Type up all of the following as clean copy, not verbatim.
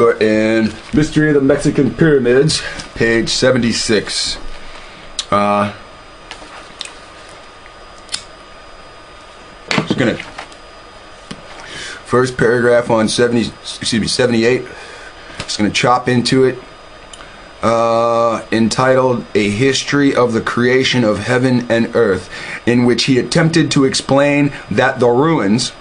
We're in Mystery of the Mexican Pyramids, page 76. Just gonna first paragraph on 78. Just gonna chop into it. Entitled A History of the Creation of Heaven and Earth, in which he attempted to explain that the ruins,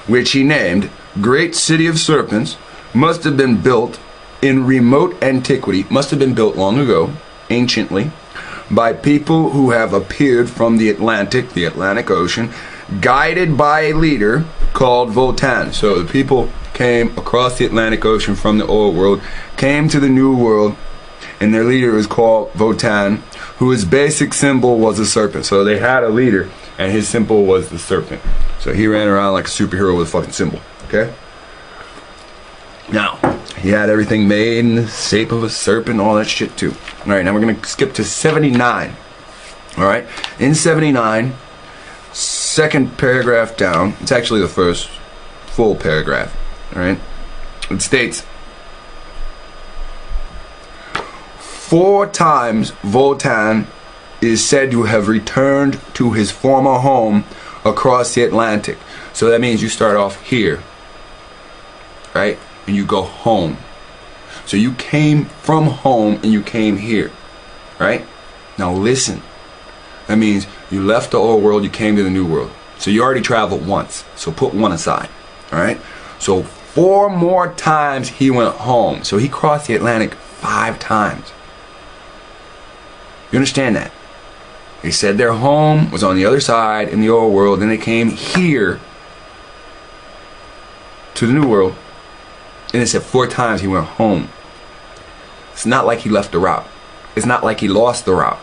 which he named Great City of Serpents, must have been built in remote antiquity, must have been built long ago, anciently, by people who have appeared from the Atlantic Ocean, guided by a leader called Votan. So the people came across the Atlantic Ocean from the old world, came to the new world, and their leader is called Votan, whose basic symbol was a serpent. So they had a leader, and his symbol was the serpent. So he ran around like a superhero with a fucking symbol, okay? Now, he had everything made in the shape of a serpent, all that shit too. Alright, now we're going to skip to 79. Alright, in 79, second paragraph down, it's actually the first full paragraph. Alright, it states, 4 times Votan is said to have returned to his former home across the Atlantic. So that means you start off here, right? And you go home. So you came from home and you came here, right? Now listen. That means you left the old world, you came to the new world. So you already traveled once. So put one aside, all right? So 4 more times he went home. So he crossed the Atlantic 5 times. You understand that? They said their home was on the other side in the old world, then they came here to the new world. And it said 4 times he went home. It's not like he left the route. It's not like he lost the route.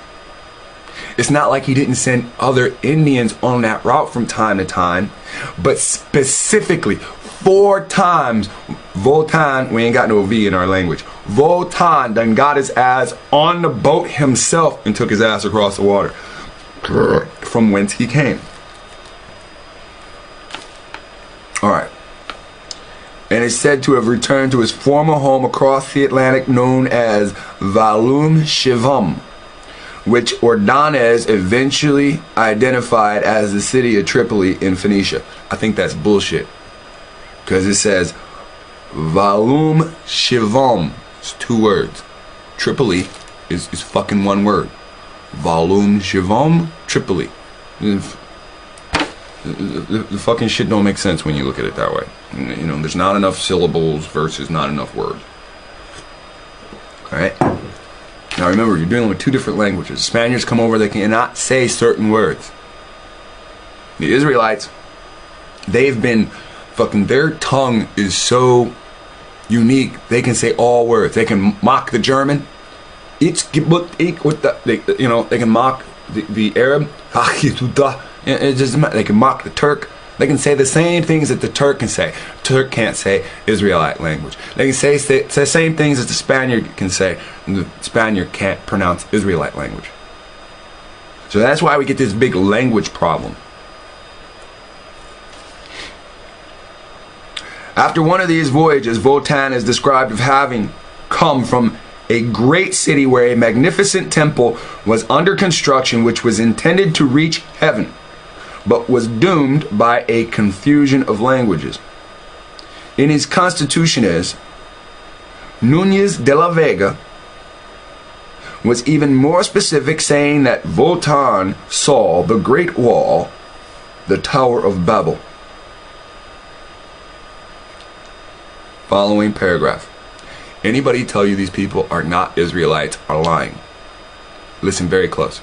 It's not like he didn't send other Indians on that route from time to time. But specifically, 4 times, Votan, we ain't got no V in our language, Votan done got his ass on the boat himself and took his ass across the water from whence he came. Alright. And is said to have returned to his former home across the Atlantic known as Valum Shivam, which Ordonez eventually identified as the city of Tripoli in Phoenicia. I think that's bullshit. Because it says Valum Shivam. It's 2 words. Tripoli is fucking 1 word. Valum Shivam, Tripoli. The fucking shit don't make sense when you look at it that way. You know, there's not enough syllables versus not enough words. Alright? Now remember, you're dealing with 2 different languages. Spaniards come over, they cannot say certain words. The Israelites, they've been fucking, their tongue is so unique, they can say all words. They can mock the German. They can mock the Arab. It just, they can mock the Turk. They can say the same things that the Turk can say. Turk can't say Israelite language. They can say the same things that the Spaniard can say, and the Spaniard can't pronounce Israelite language. So that's why we get this big language problem. After one of these voyages, Votan is described as having come from a great city where a magnificent temple was under construction, which was intended to reach heaven, but was doomed by a confusion of languages. In his Constitutiones, Núñez de la Vega was even more specific, saying that Votan saw the Great Wall, the Tower of Babel. Following paragraph. Anybody tell you these people are not Israelites are lying. Listen very close.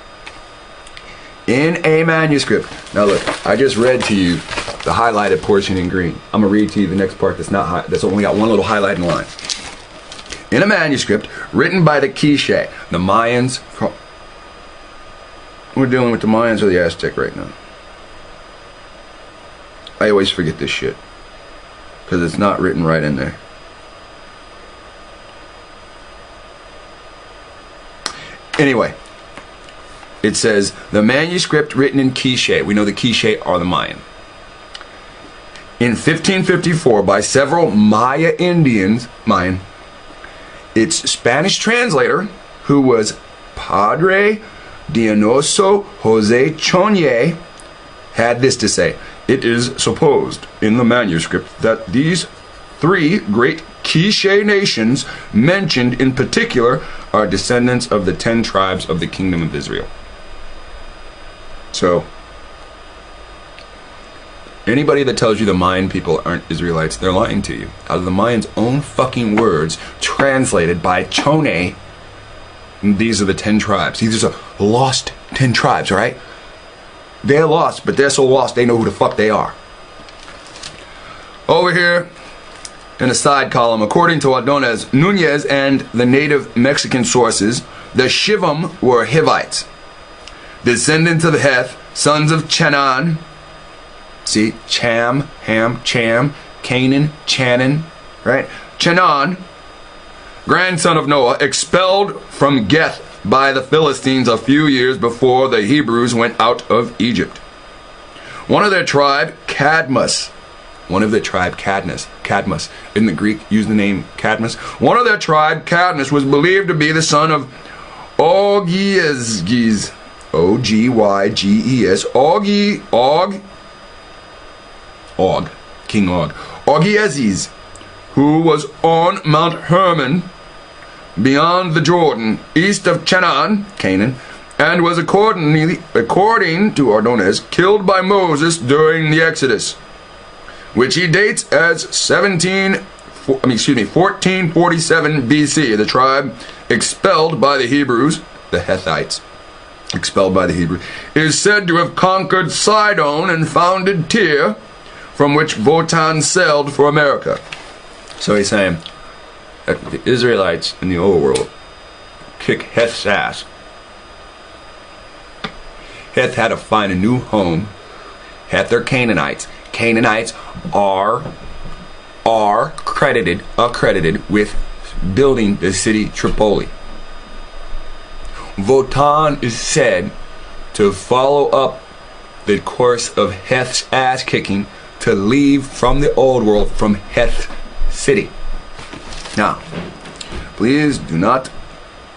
In a manuscript. Now look, I just read to you the highlighted portion in green. I'm going to read to you the next part that's only got one little highlighting line. In a manuscript written by the Quiche, the Mayans. We're dealing with the Mayans or the Aztec right now. I always forget this shit, because it's not written right in there. Anyway, it says, the manuscript written in Quiche. We know the Quiche are the Mayan. in 1554 by several Mayan, its Spanish translator, who was Padre Dionyso Jose Chonier, had this to say: "It is supposed in the manuscript that these three great Quiche nations mentioned in particular are descendants of the 10 tribes of the kingdom of Israel." So, anybody that tells you the Mayan people aren't Israelites, they're lying to you. Out of the Mayans' own fucking words, translated by Chone, these are the 10 tribes. These are lost 10 tribes, right? They're lost, but they're so lost they know who the fuck they are. Over here, in the side column, according to Ordonez Nunez and the native Mexican sources, the Shivim were Hivites, descendants of Heth, sons of Chanaan. See, Cham, Ham, Cham, Canaan, Chanaan, right? Chanaan, grandson of Noah, expelled from Geth by the Philistines a few years before the Hebrews went out of Egypt. One of their tribe, Cadmus, Cadmus, in the Greek, use the name Cadmus. One of their tribe, Cadmus, was believed to be the son of Ogyges, O-G-Y-G-E-S, King Og, Ogyges, who was on Mount Hermon, beyond the Jordan, east of Canaan, and was according to Ordonez, killed by Moses during the Exodus, which he dates as 1447 BC. The tribe expelled by the Hebrews, the Hethites, expelled by the Hebrews, is said to have conquered Sidon and founded Tyre, from which Votan sailed for America. So he's saying that the Israelites in the old world kick Heth's ass. Heth had to find a new home. Heth are Canaanites. Canaanites are accredited with building the city Tripoli. Votan is said to follow up the course of Heth's ass kicking to leave from the old world from Heth city. Now, please do not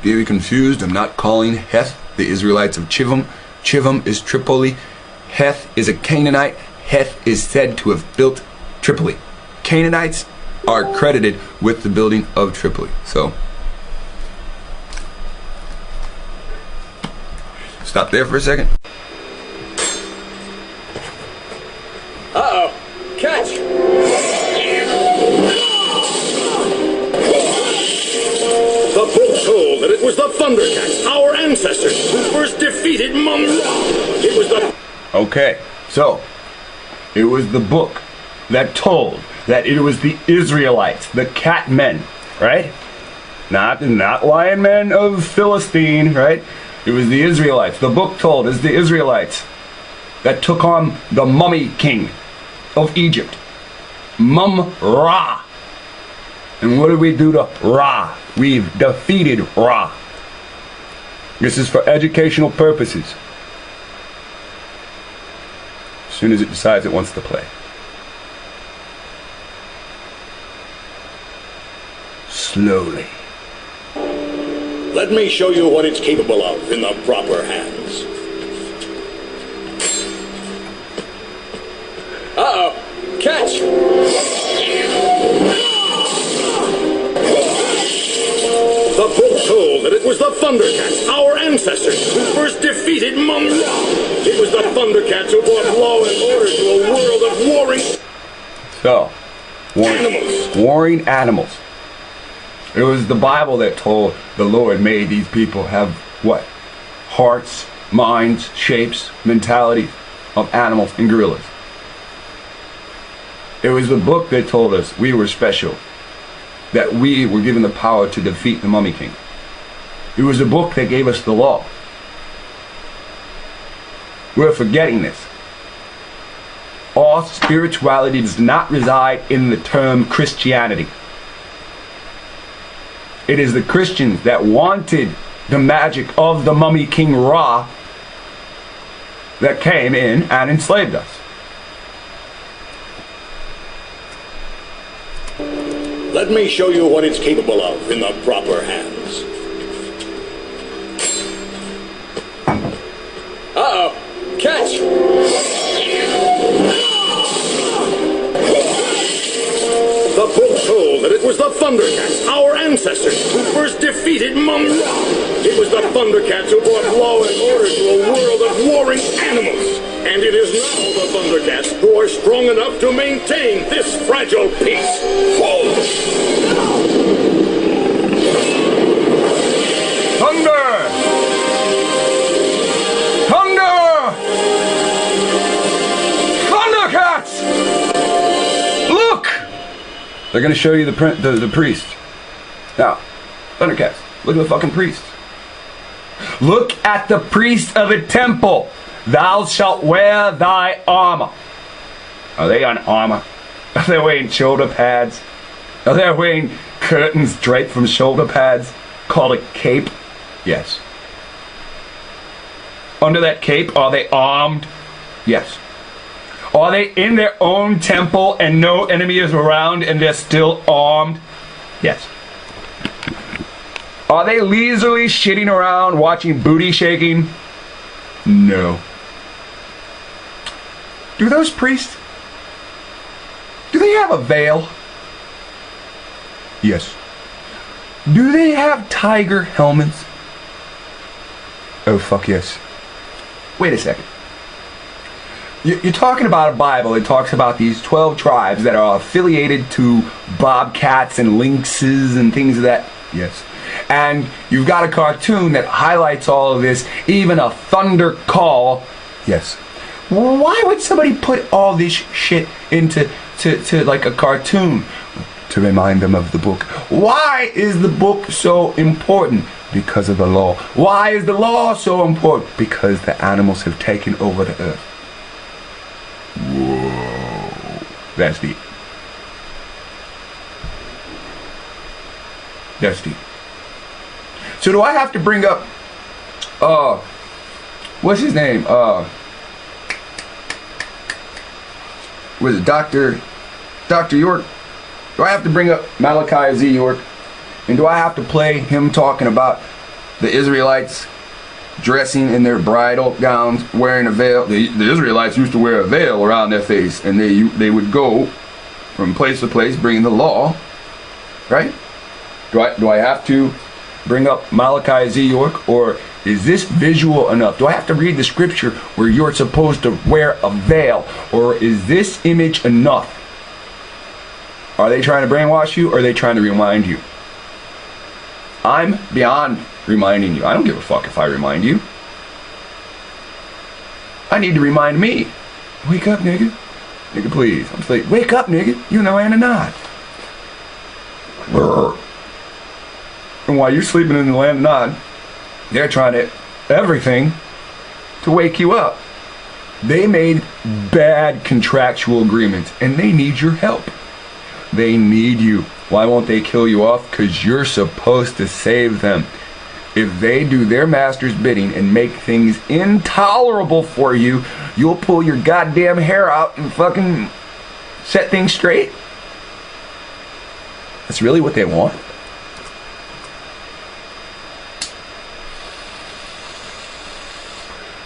be confused. I'm not calling Heth the Israelites of Chivim. Chivim is Tripoli. Heth is a Canaanite. Heth is said to have built Tripoli. Canaanites are credited with the building of Tripoli. So, stop there for a second. Uh-oh. Catch! The book told that it was the Thundercats, our ancestors, who first defeated Mum Ra. It was the... Okay, so it was the book that told that it was the Israelites, the cat men, right? Not lion men of Philistine, right? It was the Israelites. The book told is the Israelites that took on the mummy king of Egypt, Mum Ra. And what did we do to Ra? We've defeated Ra. This is for educational purposes. As soon as it decides it wants to play. Slowly. Let me show you what it's capable of in the proper hands. Uh-oh. Catch! The book told that it was the Thundercats, our ancestors, who first defeated Mum Ra. It was the Thundercats who brought law and order to a world of warring... So, animals. Warring animals. It was the Bible that told the Lord made these people have what? Hearts, minds, shapes, mentalities of animals and gorillas. It was the book that told us we were special, that we were given the power to defeat the mummy king. It was the book that gave us the law. We're forgetting this. All spirituality does not reside in the term Christianity. It is the Christians that wanted the magic of the mummy king Ra that came in and enslaved us. Let me show you what it's capable of in the proper hands. Uh-oh. Catch! The book told that it was the Thundercats, our ancestors, who first defeated Mum Ra. It was the Thundercats who brought law and order to a world of warring animals. And it is now the Thundercats who are strong enough to maintain this fragile peace. Thunder! Thunder! Thundercats! Look! They're gonna show you the priest. Now, Thundercats, look at the fucking priest. Look at the priest of a temple. Thou shalt wear thy armor. Are they on armor? Are they wearing shoulder pads? Are they wearing curtains draped from shoulder pads called a cape? Yes. Under that cape, are they armed? Yes. Are they in their own temple and no enemy is around and they're still armed? Yes. Are they leisurely shitting around watching booty shaking? No. Do those priests, do they have a veil? Yes. Do they have tiger helmets? Oh, fuck yes. Wait a second. You're talking about a Bible that talks about these 12 tribes that are affiliated to bobcats and lynxes and things of that. Yes. And you've got a cartoon that highlights all of this, even a thunder call. Yes. Why would somebody put all this shit into like a cartoon? To remind them of the book. Why is the book so important? Because of the law. Why is the law so important? Because the animals have taken over the earth. Whoa. That's deep. That's deep. So do I have to bring up, what's his name? Was it Dr. York? Do I have to bring up Malachi Z. York? And do I have to play him talking about the Israelites dressing in their bridal gowns, wearing a veil? The Israelites used to wear a veil around their face, and they would go from place to place bringing the law, right? Do I have to bring up Malachi Z. York, or is this visual enough? Do I have to read the scripture where you're supposed to wear a veil, or is this image enough? Are they trying to brainwash you, or are they trying to remind you? I'm beyond reminding you. I don't give a fuck if I remind you. I need to remind me. Wake up, nigga. Nigga, please. I'm asleep. Wake up, nigga. You know and not. And while you're sleeping in the land of Nod, they're trying everything to wake you up. They made bad contractual agreements, and they need your help. They need you. Why won't they kill you off? Because you're supposed to save them. If they do their master's bidding and make things intolerable for you, you'll pull your goddamn hair out and fucking set things straight. That's really what they want.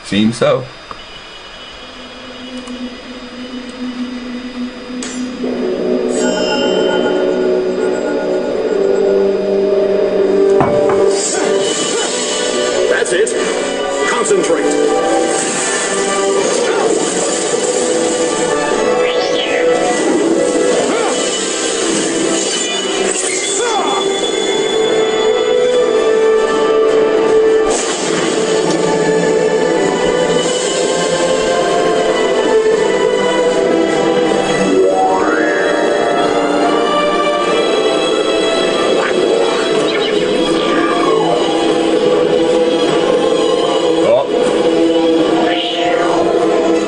Seems so. That's it. Concentrate.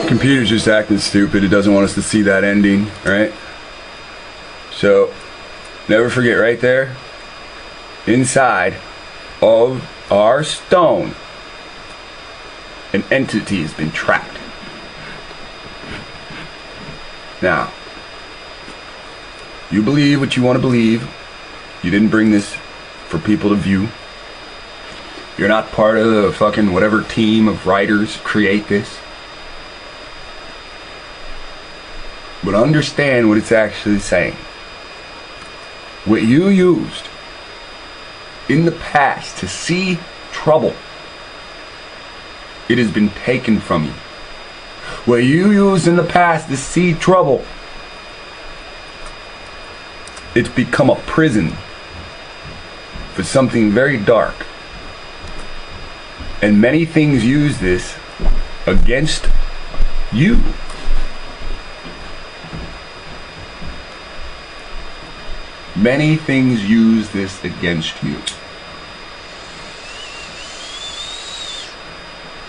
Computer's just acting stupid. It doesn't want us to see that ending, right? So, never forget, right there, inside of our stone, an entity has been trapped. Now, You believe what you want to believe. You didn't bring this for people to view. You're not part of the fucking whatever team of writers create this. But understand what it's actually saying. What you used in the past to see trouble, it has been taken from you. What you used in the past to see trouble, it's become a prison for something very dark. And many things use this against you. Many things use this against you.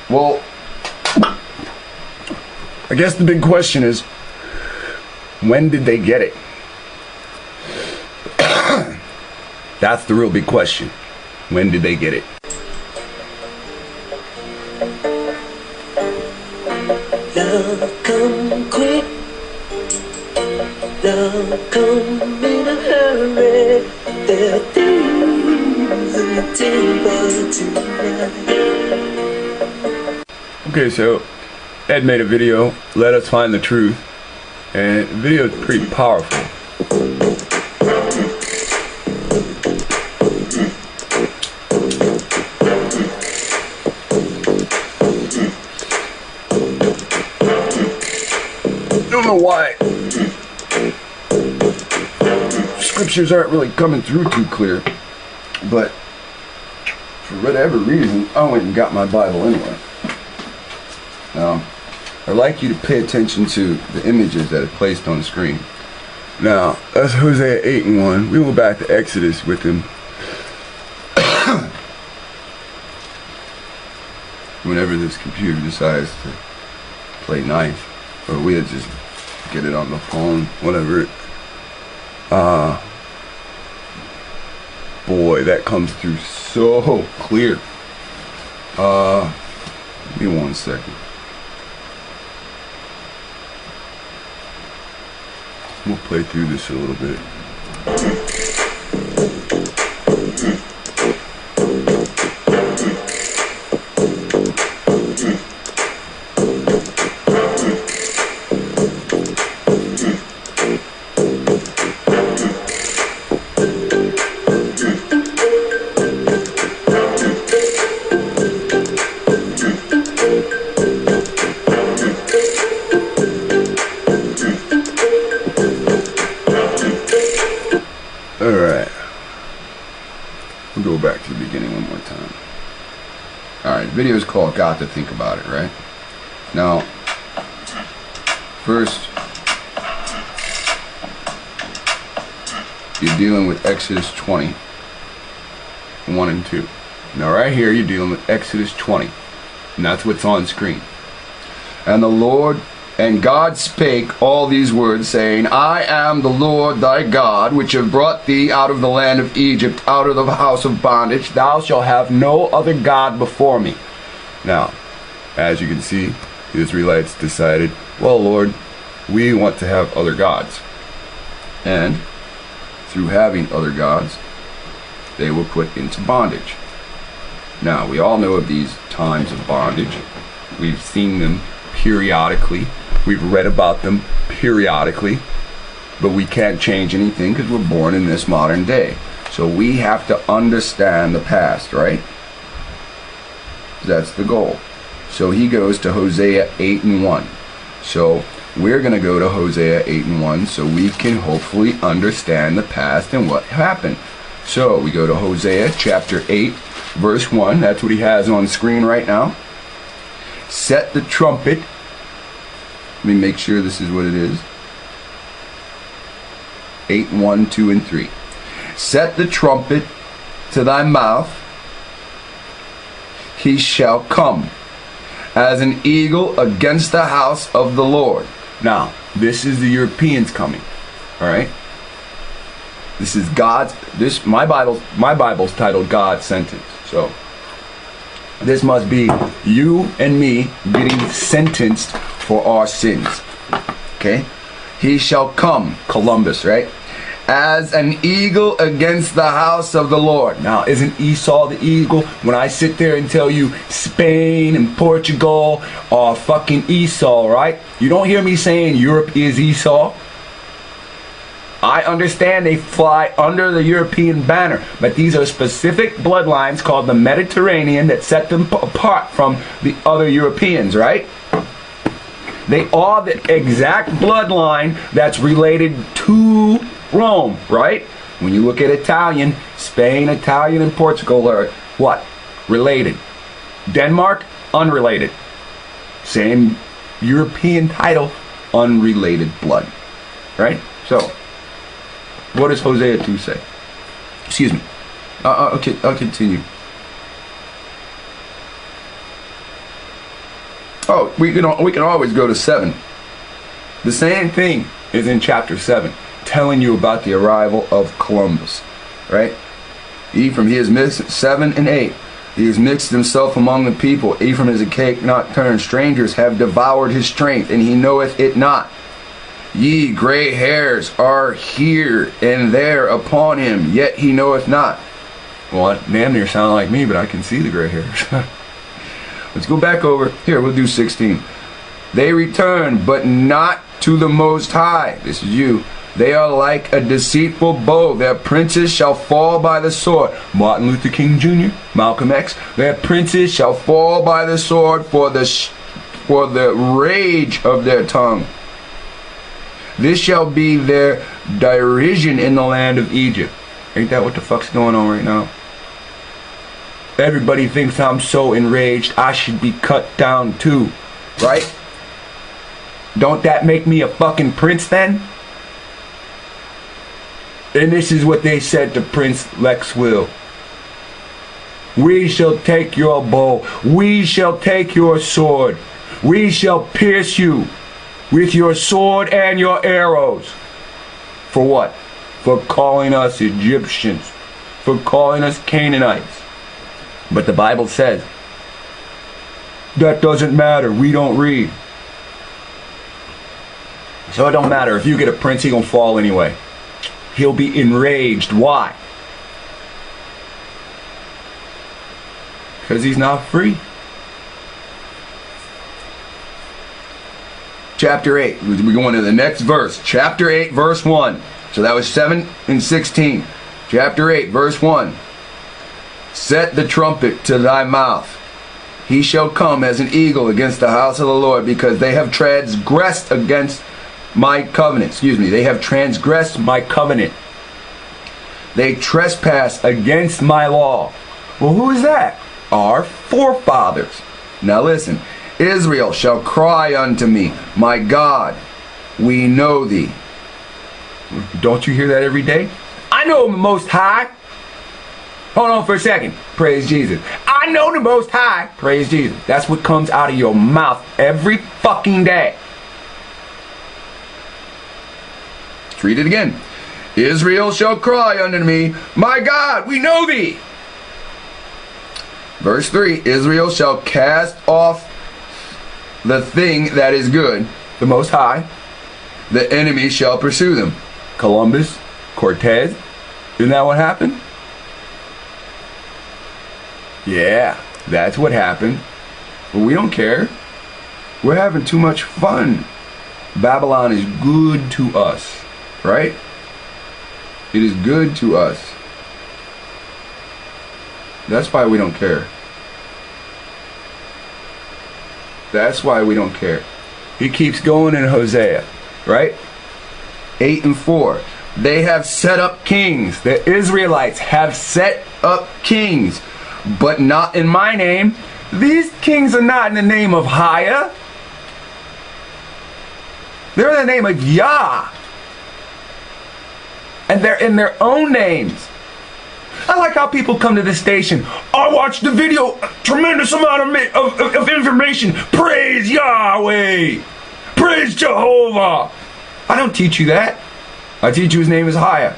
Well, I guess the big question is, when did they get it? That's the real big question. When did they get it? Love come quick, love come in a hurry. There are things on the table tonight. Okay, so Ed made a video, Let Us Find the Truth, and the video is pretty powerful. I don't know why scriptures aren't really coming through too clear, but for whatever reason, I went and got my Bible anyway. Now, I'd like you to pay attention to the images that are placed on the screen. Now, that's Hosea 8:1. We went back to Exodus with him. Whenever this computer decides to play nice, or we'll just get it on the phone, whatever. Boy, that comes through so clear. Give me 1 second. We'll play through this a little bit. Alright. We'll go back to the beginning one more time. Alright, video is called Got to Think About It, right? Now, first, you're dealing with Exodus 20, 1 and 2. Now right here, you're dealing with Exodus 20, and that's what's on screen. And the Lord and God spake all these words, saying, I am the Lord thy God, which have brought thee out of the land of Egypt, out of the house of bondage. Thou shalt have no other God before me. Now, as you can see, the Israelites decided, well, Lord, we want to have other gods. And through having other gods, they were put into bondage. Now, we all know of these times of bondage. We've seen them periodically. We've read about them periodically, but we can't change anything because we're born in this modern day. So we have to understand the past, right? That's the goal. So he goes to Hosea 8:1. So we're going to go to Hosea 8:1 so we can hopefully understand the past and what happened. So we go to Hosea chapter 8, verse 1. That's what he has on screen right now. Set the trumpet. Let me make sure this is what it is. 8:1, 2, and 3. Set the trumpet to thy mouth. He shall come as an eagle against the house of the Lord. Now, this is the Europeans coming. All right. This is God's. My Bible's titled God's sentence. So this must be you and me getting sentenced for our sins. Okay? He shall come, Columbus, right? as an eagle against the house of the Lord. Now, isn't Esau the eagle? When I sit there and tell you Spain and Portugal are fucking Esau, right? You don't hear me saying Europe is Esau. I understand they fly under the European banner, but these are specific bloodlines called the Mediterranean that set them apart from the other Europeans, right? They are the exact bloodline that's related to Rome, right? When you look at Italian, Spain, Italian, and Portugal are what? Related. Denmark, unrelated. Same European title, unrelated blood, right? So, what does Hosea 2 say? Excuse me. I'll continue. Oh, we can always go to 7. The same thing is in chapter 7, telling you about the arrival of Columbus, right? Ephraim, he has mixed 7 and 8. He has mixed himself among the people. Ephraim is a cake not turned. Strangers have devoured his strength, and he knoweth it not. Ye gray hairs are here and there upon him, yet he knoweth not. Well, that damn near sound like me, but I can see the gray hairs. Let's go back over. Here, we'll do 16. They return, but not to the Most High. This is you. They are like a deceitful bow. Their princes shall fall by the sword. Martin Luther King Jr., Malcolm X. Their princes shall fall by the sword for the rage of their tongue. This shall be their derision in the land of Egypt. Ain't that what the fuck's going on right now? Everybody thinks I'm so enraged I should be cut down too, right? Don't that make me a fucking prince then? And this is what they said to Prince Lex Will. We shall take your bow. We shall take your sword. We shall pierce you with your sword and your arrows. For what? For calling us Egyptians. For calling us Canaanites. But the Bible says, that doesn't matter. We don't read. So it don't matter. If you get a prince, he gonna fall anyway. He'll be enraged. Why? Because he's not free. Chapter 8. We're going to the next verse. Chapter 8, verse 1. So that was 7 and 16. Chapter 8, verse 1. Set the trumpet to thy mouth. He shall come as an eagle against the house of the Lord, because they have transgressed against my covenant. Excuse me. They have transgressed my covenant. They trespass against my law. Well, who is that? Our forefathers. Now listen. Israel shall cry unto me, my God, we know thee. Don't you hear that every day? I know the Most High. Hold on for a second. Praise Jesus. I know the Most High. Praise Jesus. That's what comes out of your mouth every fucking day. Let's read it again. Israel shall cry unto me, my God, we know thee. Verse 3. Israel shall cast off the thing that is good, the Most High. The enemy shall pursue them. Columbus, Cortez. Isn't that what happened? Yeah, that's what happened. But we don't care. We're having too much fun. Babylon is good to us, right? It is good to us. That's why we don't care. That's why we don't care. He keeps going in Hosea, right? 8 and 4. They have set up kings. The Israelites have set up kings, but not in my name. These kings are not in the name of Haya. They're in the name of Yah. And they're in their own names. I like how people come to this station. I watched the video. A tremendous amount of information. Praise Yahweh. Praise Jehovah. I don't teach you that. I teach you his name is Haya.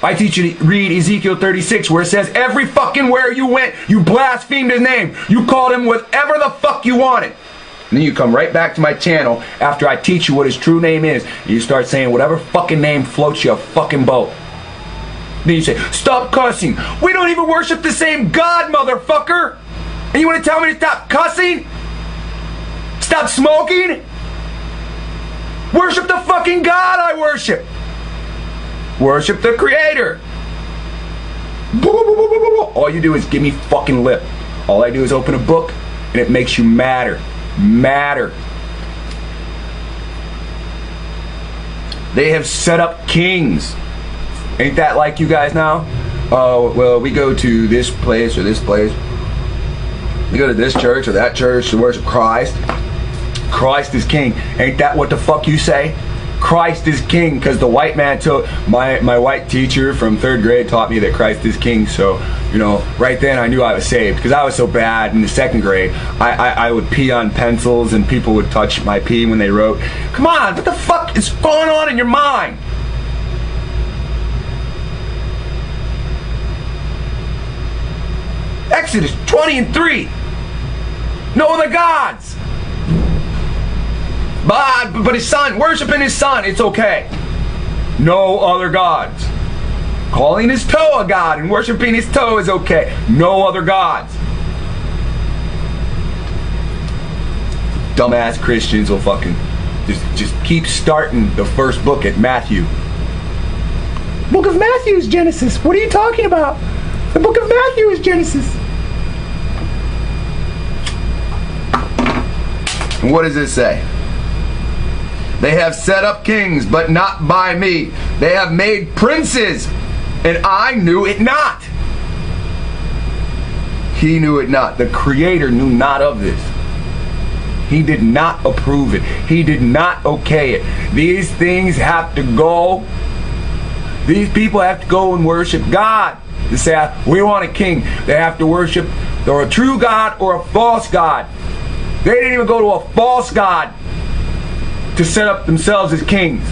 I teach you to read Ezekiel 36, where it says every fucking where you went, you blasphemed his name. You called him whatever the fuck you wanted. And then you come right back to my channel after I teach you what his true name is. And you start saying whatever fucking name floats your fucking boat. Then you say, stop cussing. We don't even worship the same God, motherfucker. And you want to tell me to stop cussing? Stop smoking? Worship the fucking God I worship. Worship the Creator. All you do is give me fucking lip. All I do is open a book and it makes you madder. Madder. They have set up kings. Ain't that like you guys now? Oh, well, we go to this place or this place. We go to this church or that church to worship Christ. Christ is king. Ain't that what the fuck you say? Christ is king, because the white man told my white teacher from 3rd grade taught me that Christ is king. So, you know, right then I knew I was saved, because I was so bad in the 2nd grade. I would pee on pencils and people would touch my pee when they wrote. Come on, what the fuck is going on in your mind? Exodus 20:3. No other gods. But his son, worshiping his son, it's okay. No other gods. Calling his toe a god and worshiping his toe is okay. No other gods. Dumbass Christians will fucking just keep starting the first book at Matthew. Book of Matthew is Genesis. What are you talking about? The book of Matthew is Genesis. And what does it say? They have set up kings, but not by me. They have made princes, and I knew it not. He knew it not. The Creator knew not of this. He did not approve it. He did not okay it. These things have to go. These people have to go and worship God. To say, we want a king. They have to worship or a true God or a false God. They didn't even go to a false God to set up themselves as kings.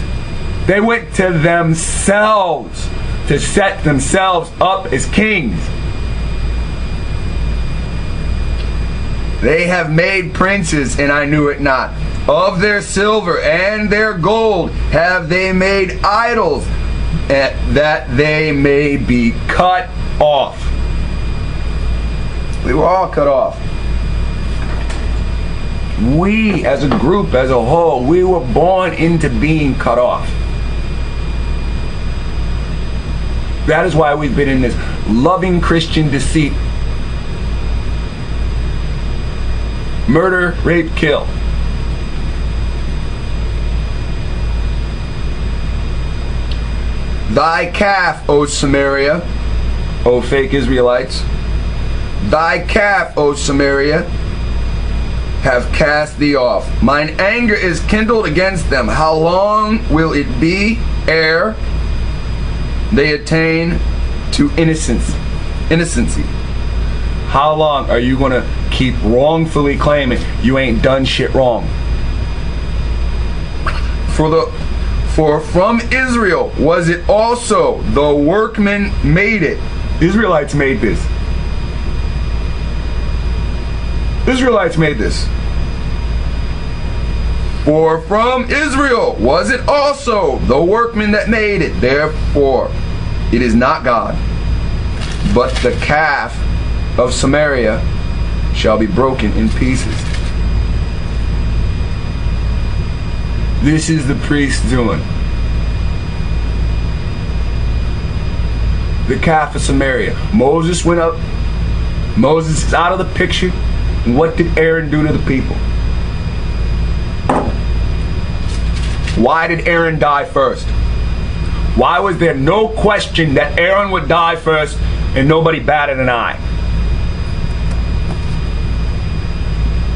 They went to themselves to set themselves up as kings. They have made princes, and I knew it not. Of their silver and their gold have they made idols, that they may be cut off. We were all cut off. We, as a group, as a whole, we were born into being cut off. That is why we've been in this loving Christian deceit. Murder, rape, kill. Thy calf, O Samaria, O fake Israelites, thy calf, O Samaria, have cast thee off. Mine anger is kindled against them. How long will it be ere they attain to innocency? How long are you going to keep wrongfully claiming you ain't done shit wrong? For from Israel was it also, the workmen made it. Israelites made this. Israelites made this. For from Israel was it also, the workmen that made it. Therefore, it is not God, but the calf of Samaria shall be broken in pieces. This is the priest doing. The calf of Samaria. Moses went up. Moses is out of the picture. And what did Aaron do to the people? Why did Aaron die first? Why was there no question that Aaron would die first and nobody batted an eye?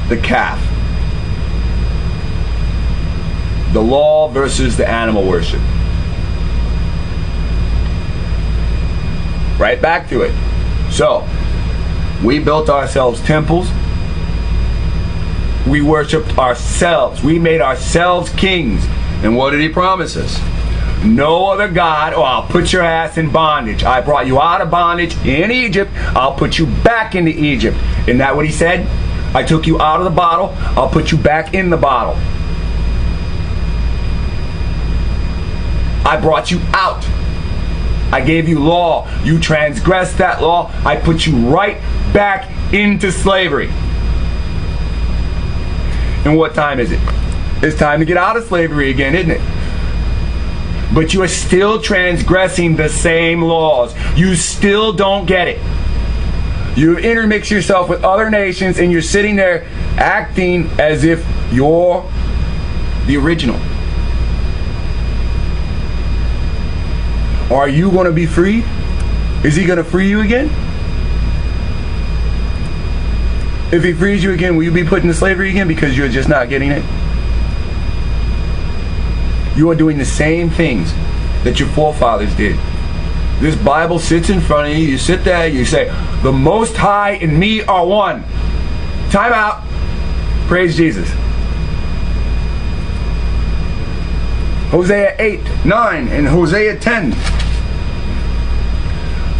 The calf. The law versus the animal worship. Right back to it. So, we built ourselves temples. We worshipped ourselves. We made ourselves kings. And what did he promise us? No other God, or I'll put your ass in bondage. I brought you out of bondage in Egypt. I'll put you back into Egypt. Isn't that what he said? I took you out of the bottle. I'll put you back in the bottle. I brought you out. I gave you law. You transgressed that law. I put you right back into slavery. And what time is it? It's time to get out of slavery again, isn't it? But you are still transgressing the same laws. You still don't get it. You intermix yourself with other nations and you're sitting there acting as if you're the original. Are you going to be free? Is he going to free you again? If he frees you again, will you be put into slavery again because you're just not getting it? You are doing the same things that your forefathers did. This Bible sits in front of you. You sit there, you say, the Most High and me are one. Time out. Praise Jesus. Hosea 8, 9, and Hosea 10.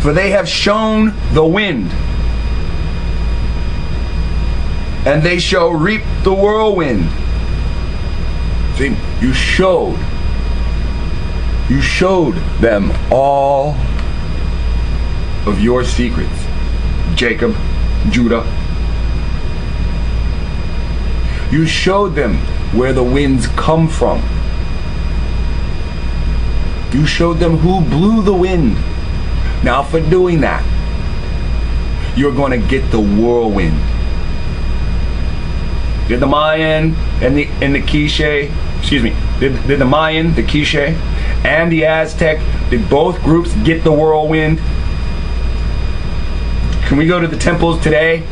For they have shown the wind, and they shall reap the whirlwind. See, you showed them all of your secrets. Jacob, Judah. You showed them where the winds come from. You showed them who blew the wind. Now for doing that, you're going to get the whirlwind. Did the Mayan and the Quiche, did the Mayan, the Quiche, and the Aztec, did both groups get the whirlwind? Can we go to the temples today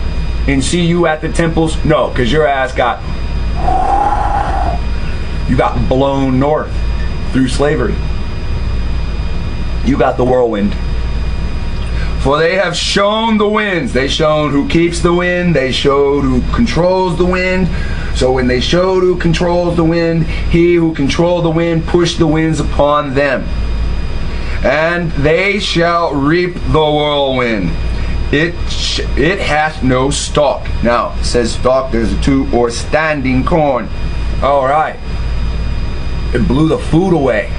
and see you at the temples? No, because your ass got blown north through slavery. You got the whirlwind. For they have shown the winds. They shown who keeps the wind. They showed who controls the wind. So when they showed who controls the wind, he who controlled the wind pushed the winds upon them. And they shall reap the whirlwind. It hath no stalk. Now, it says stalk, there's a two, or standing corn. All right. It blew the food away.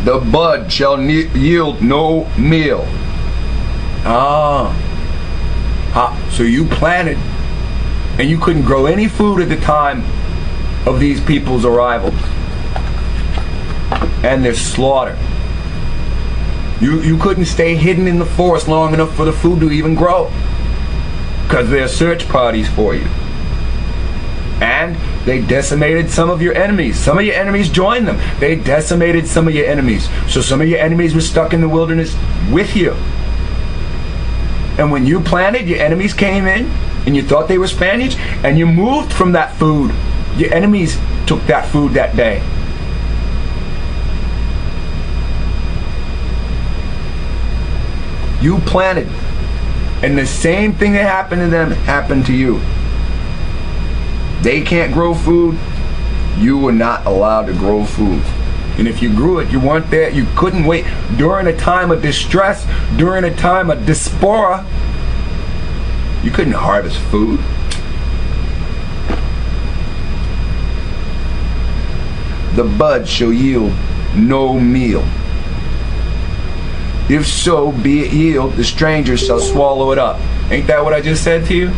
The bud shall yield no meal. So you planted, and you couldn't grow any food at the time of these people's arrival and their slaughter. You couldn't stay hidden in the forest long enough for the food to even grow, because there are search parties for you. And they decimated some of your enemies. Some of your enemies joined them. They decimated some of your enemies. So some of your enemies were stuck in the wilderness with you. And when you planted, your enemies came in, and you thought they were Spaniards, and you moved from that food. Your enemies took that food that day. You planted, and the same thing that happened to them happened to you. They can't grow food. You were not allowed to grow food. And if you grew it, you weren't there. You couldn't wait. During a time of distress, during a time of diaspora, you couldn't harvest food. The bud shall yield no meal. If so be it yield, the stranger shall swallow it up. Ain't that what I just said to you?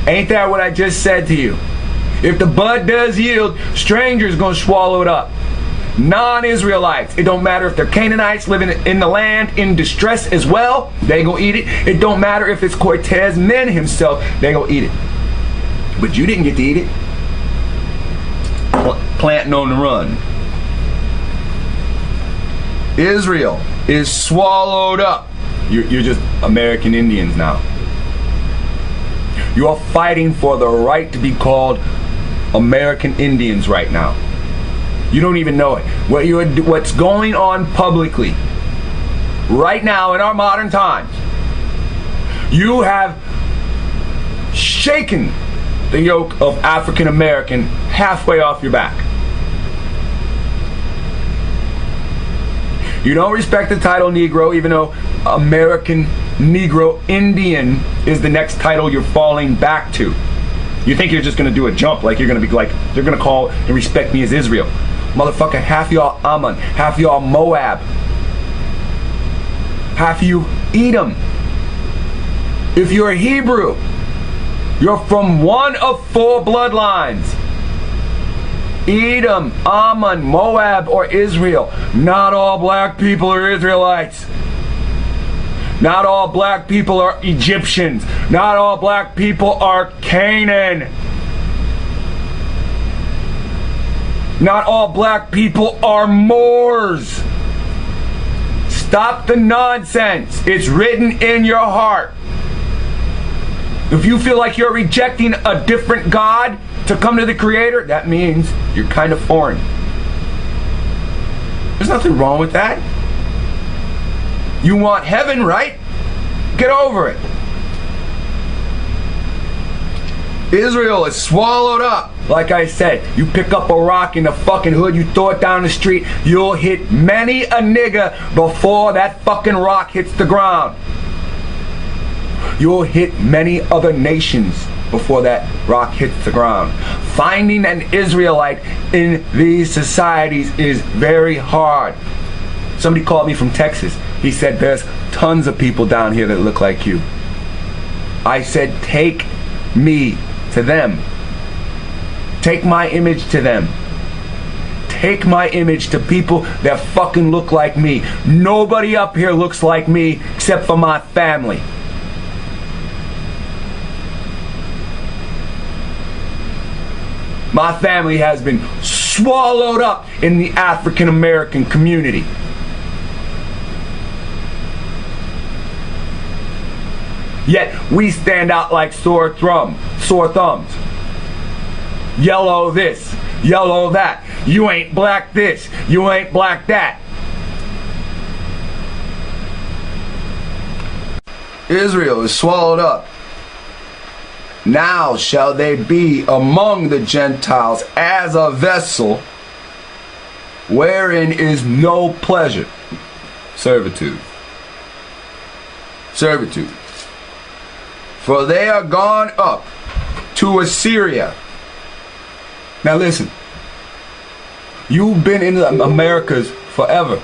Ain't that what I just said to you? If the bud does yield, strangers going to swallow it up. Non-Israelites, it don't matter if they're Canaanites living in the land in distress as well, they going to eat it. It don't matter if it's Cortez men himself, they going to eat it. But you didn't get to eat it. Planting on the run. Israel is swallowed up. You're just American Indians now. You are fighting for the right to be called American Indians right now. You don't even know it. What's going on publicly right now in our modern times, you have shaken the yoke of African American halfway off your back. You don't respect the title Negro, even though American Negro Indian is the next title you're falling back to. You think you're just going to do a jump, like you're going to be like, they're going to call and respect me as Israel. Motherfucker, half y'all Ammon, half y'all Moab, half you Edom. If you're a Hebrew, you're from one of 4 bloodlines. Edom, Ammon, Moab, or Israel. Not all black people are Israelites. Not all black people are Egyptians. Not all black people are Canaan. Not all black people are Moors. Stop the nonsense. It's written in your heart. If you feel like you're rejecting a different God to come to the Creator, that means you're kind of foreign. There's nothing wrong with that. You want heaven, right? Get over it. Israel is swallowed up. Like I said, you pick up a rock in the fucking hood, you throw it down the street, you'll hit many a nigga before that fucking rock hits the ground. You'll hit many other nations before that rock hits the ground. Finding an Israelite in these societies is very hard. Somebody called me from Texas. He said, there's tons of people down here that look like you. I said, take me to them. Take my image to them. Take my image to people that fucking look like me. Nobody up here looks like me except for my family. My family has been swallowed up in the African American community. Yet we stand out like sore thumbs. Yellow this, yellow that. You ain't black this, you ain't black that. Israel is swallowed up. Now shall they be among the Gentiles as a vessel wherein is no pleasure. Servitude. Servitude. For they are gone up to Assyria. Now listen. You've been in the Americas forever.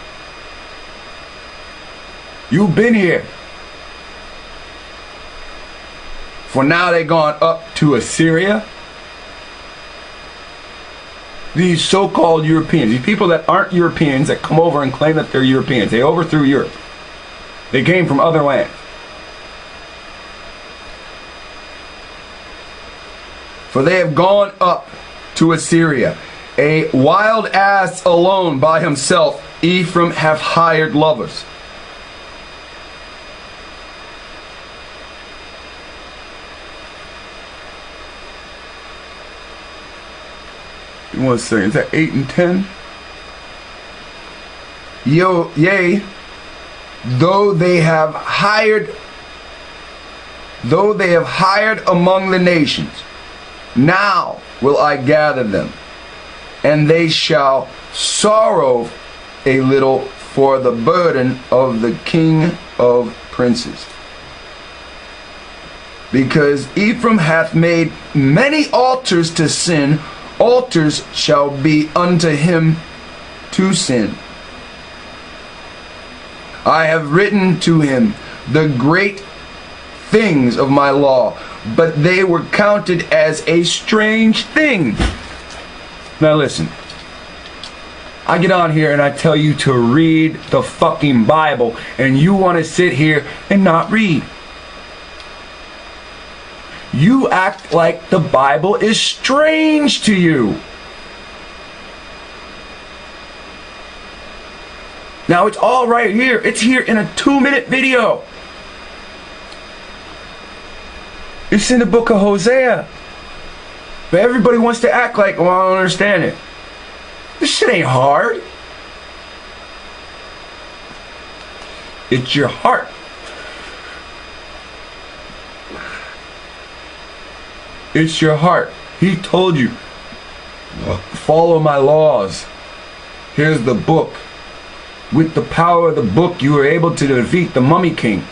You've been here. For now they're gone up to Assyria. These so-called Europeans, these people that aren't Europeans that come over and claim that they're Europeans, they overthrew Europe. They came from other lands. For they have gone up to Assyria. A wild ass alone by himself, Ephraim hath hired lovers. One second, is that 8 and 10? Yea, though they have hired among the nations, now will I gather them, and they shall sorrow a little for the burden of the king of princes. Because Ephraim hath made many altars to sin, altars shall be unto him to sin. I have written to him the great things of my law, but they were counted as a strange thing. Now listen, I get on here and I tell you to read the fucking Bible, and you want to sit here and not read. You act like the Bible is strange to you. Now it's all right here. It's here in a 2-minute video. It's in the book of Hosea. But everybody wants to act like, well, I don't understand it. This shit ain't hard. It's your heart. It's your heart. He told you, follow my laws. Here's the book. with the power of the book, you were able to defeat the Mummy King.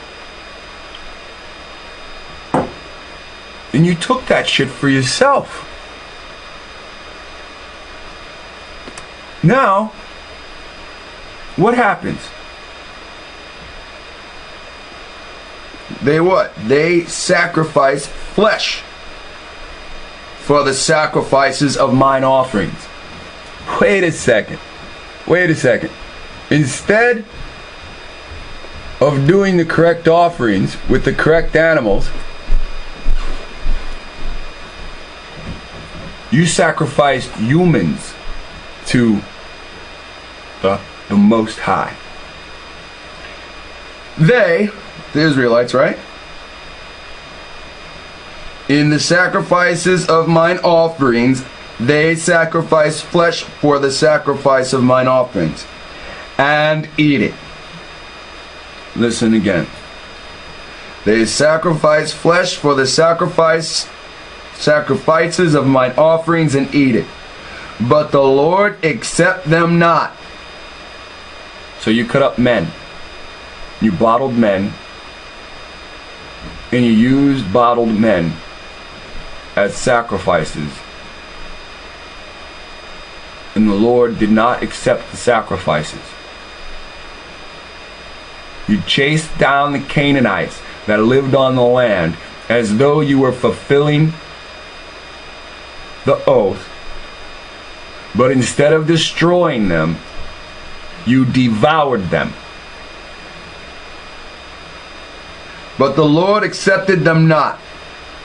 And you took that shit for yourself. Now, what happens? They what? They sacrifice flesh for the sacrifices of mine offerings. Wait a second. Instead of doing the correct offerings with the correct animals, you sacrificed humans to the Most High. They, the Israelites, right? In the sacrifices of mine offerings, they sacrifice flesh for the sacrifice of mine offerings, and eat it. Listen again. They sacrifice flesh for the sacrifices of mine offerings, and eat it. But the Lord accept them not. So you cut up men. You bottled men. And you used bottled men as sacrifices. And the Lord did not accept the sacrifices. You chased down the Canaanites that lived on the land as though you were fulfilling the oath. But instead of destroying them, you devoured them. But the Lord accepted them not.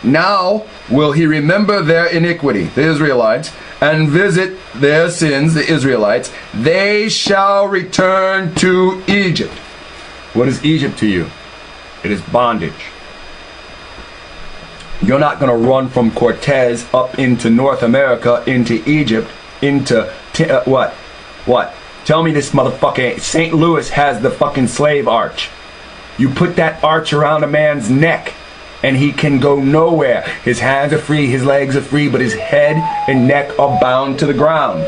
Now will he remember their iniquity, the Israelites, and visit their sins, the Israelites. They shall return to Egypt. What is Egypt to you? It is bondage. You're not going to run from Cortez up into North America, into Egypt, into what? What? Tell me this motherfucker. St. Louis has the fucking slave arch. You put that arch around a man's neck and he can go nowhere. His hands are free, his legs are free, but his head and neck are bound to the ground.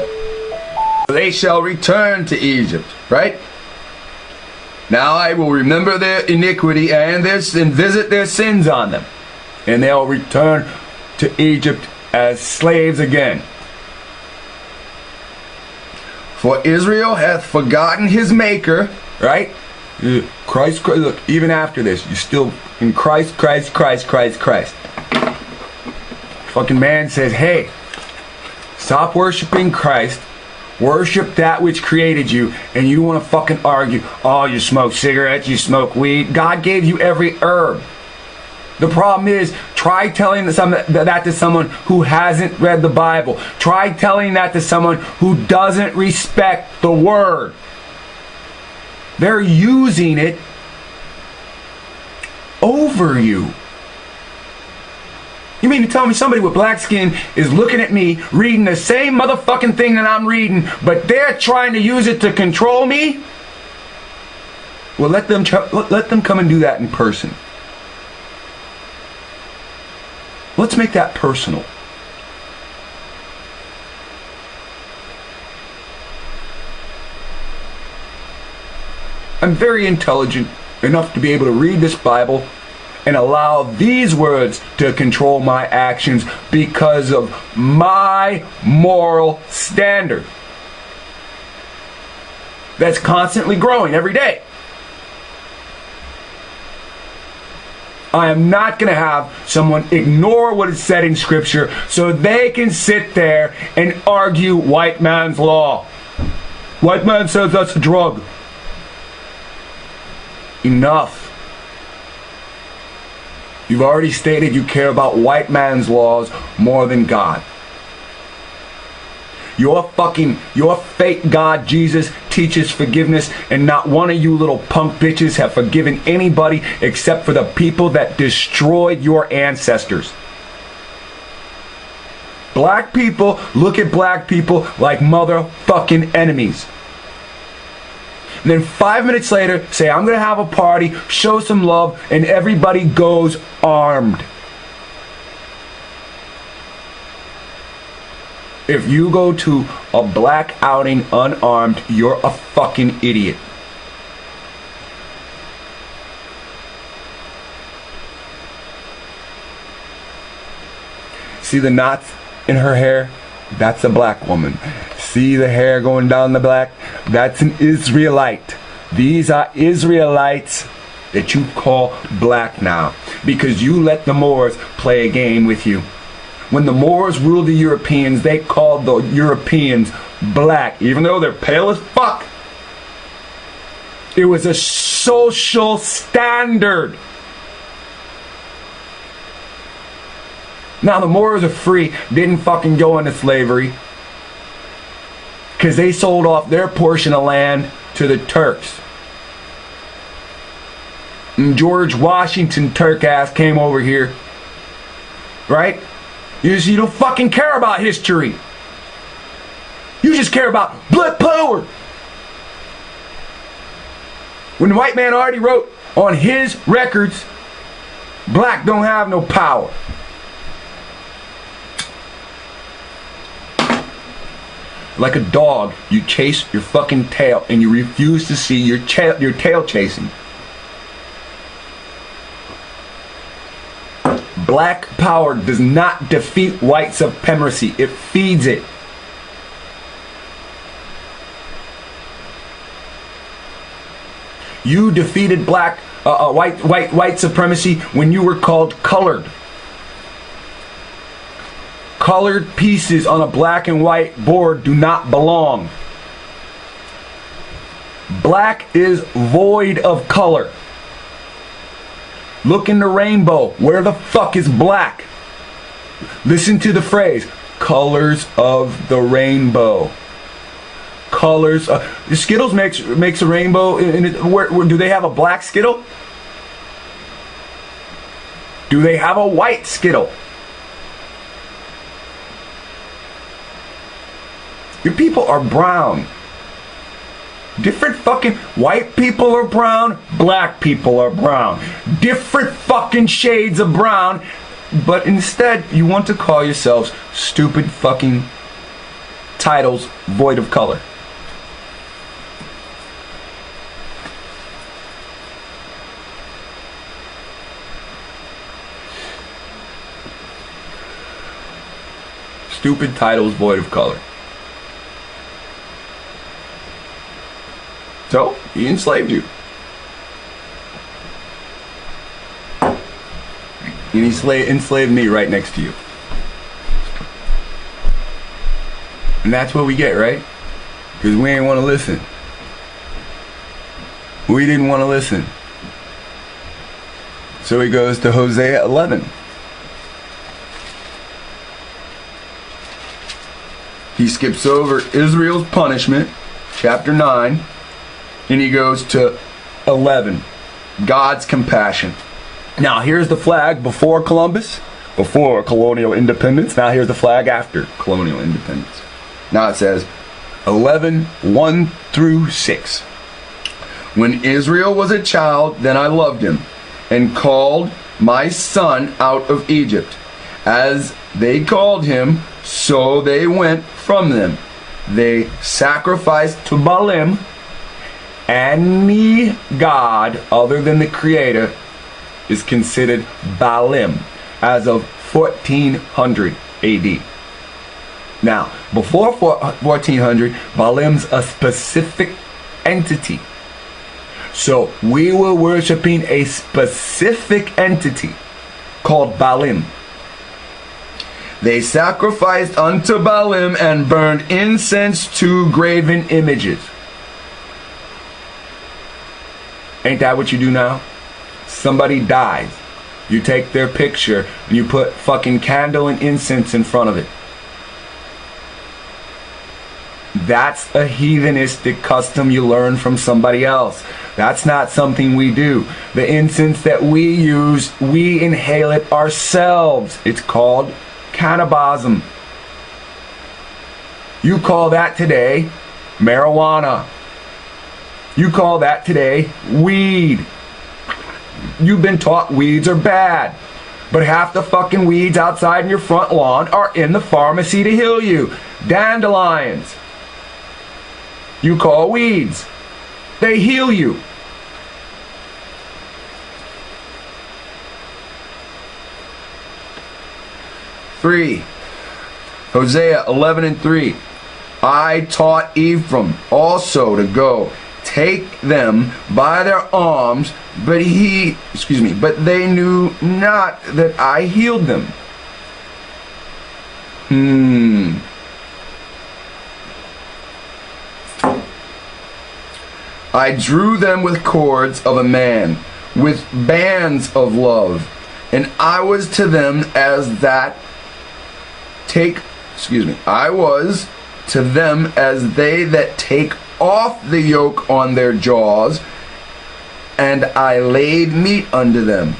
They shall return to Egypt, right? Now I will remember their iniquity and visit their sins on them, and they'll return to Egypt as slaves again. For Israel hath forgotten his maker, right? Christ, look, even after this, you're still in Christ. Fucking man says, hey, stop worshiping Christ, worship that which created you, and you want to fucking argue, oh, you smoke cigarettes, you smoke weed. God gave you every herb. The problem is, try telling that to someone who hasn't read the Bible. Try telling that to someone who doesn't respect the Word. They're using it over you. You mean to tell me somebody with black skin is looking at me, reading the same motherfucking thing that I'm reading, but they're trying to use it to control me? Well, let them come and do that in person. Let's make that personal. I'm very intelligent enough to be able to read this Bible and allow these words to control my actions because of my moral standard that's constantly growing every day. I am not going to have someone ignore what is said in Scripture so they can sit there and argue white man's law. White man says that's a drug. Enough. You've already stated you care about white man's laws more than God. Your fake God, Jesus, teaches forgiveness, and not one of you little punk bitches have forgiven anybody except for the people that destroyed your ancestors. Black people look at black people like motherfucking enemies. And then 5 minutes later, say, I'm going to have a party, show some love, and everybody goes armed. If you go to a black outing unarmed, you're a fucking idiot. See the knots in her hair? That's a black woman. See the hair going down the back? That's an Israelite. These are Israelites that you call black now, because you let the Moors play a game with you. When the Moors ruled the Europeans, they called the Europeans black, even though they're pale as fuck. It was a social standard. Now the Moors are free, didn't fucking go into slavery, because they sold off their portion of land to the Turks. And George Washington, Turk ass, came over here. Right? You don't fucking care about history. You just care about black power. When the white man already wrote on his records, black don't have no power. Like a dog, you chase your fucking tail and you refuse to see your tail chasing. Black power does not defeat white supremacy. It feeds it. You defeated white supremacy when you were called colored. Colored pieces on a black and white board do not belong. Black is void of color. Look in the rainbow. Where the fuck is black? Listen to the phrase, colors of the rainbow. Colors. Skittles makes a rainbow. Where do they have a black Skittle? Do they have a white Skittle? Your people are brown. Different fucking white people are brown, black people are brown. Different fucking shades of brown, but instead you want to call yourselves stupid fucking titles void of color. Stupid titles void of color. So, he enslaved you. And he enslaved me right next to you. And that's what we get, right? Because we ain't want to listen. We didn't want to listen. So he goes to Hosea 11. He skips over Israel's punishment, chapter 9. And he goes to 11, God's compassion. Now here's the flag before Columbus, before colonial independence. Now here's the flag after colonial independence. Now it says 11, 1 through 6. When Israel was a child, then I loved him, and called my son out of Egypt. As they called him, so they went from them. They sacrificed to Baalim. Any god other than the Creator is considered Baalim as of 1400 AD. Now, before 1400, Baalim's a specific entity. So we were worshiping a specific entity called Baalim. They sacrificed unto Baalim and burned incense to graven images. Ain't that what you do now? Somebody dies. You take their picture and you put fucking candle and incense in front of it. That's a heathenistic custom you learn from somebody else. That's not something we do. The incense that we use, we inhale it ourselves. It's called cannabism. You call that today marijuana. You call that today weed. You've been taught weeds are bad. But half the fucking weeds outside in your front lawn are in the pharmacy to heal you. Dandelions. You call weeds. They heal you. 3. Hosea 11:3. I taught Ephraim also to go take them by their arms, but they knew not that I healed them. I drew them with cords of a man, with bands of love, and I was to them as that I was to them as they that take off the yoke on their jaws, and I laid meat unto them.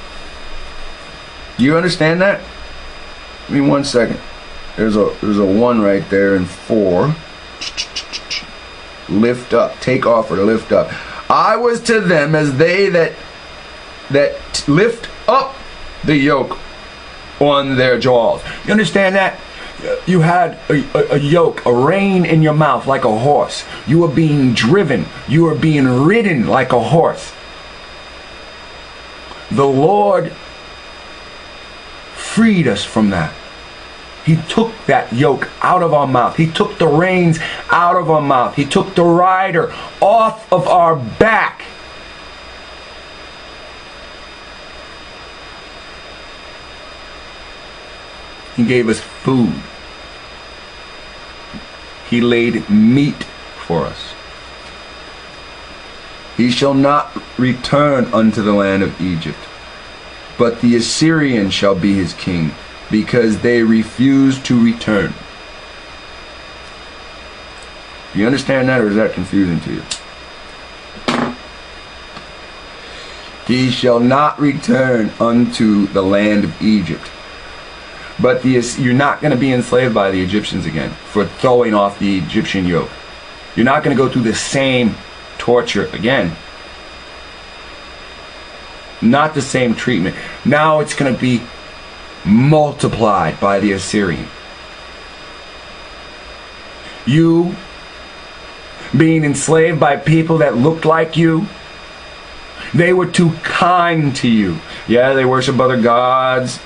Do you understand that? Give me 1 second. There's a 1 right there in 4. Lift up, take off or lift up. I was to them as they that lift up the yoke on their jaws. You understand that? You had a yoke, a rein in your mouth like a horse. You were being driven. You were being ridden like a horse. The Lord freed us from that. He took that yoke out of our mouth. He took the reins out of our mouth. He took the rider off of our back. He gave us food. He laid meat for us. He shall not return unto the land of Egypt, but the Assyrian shall be his king, because they refuse to return. Do you understand that, or is that confusing to you? He shall not return unto the land of Egypt. But you're not going to be enslaved by the Egyptians again for throwing off the Egyptian yoke. You're not going to go through the same torture again. Not the same treatment. Now it's going to be multiplied by the Assyrian. You being enslaved by people that looked like you, they were too kind to you. Yeah, they worship other gods.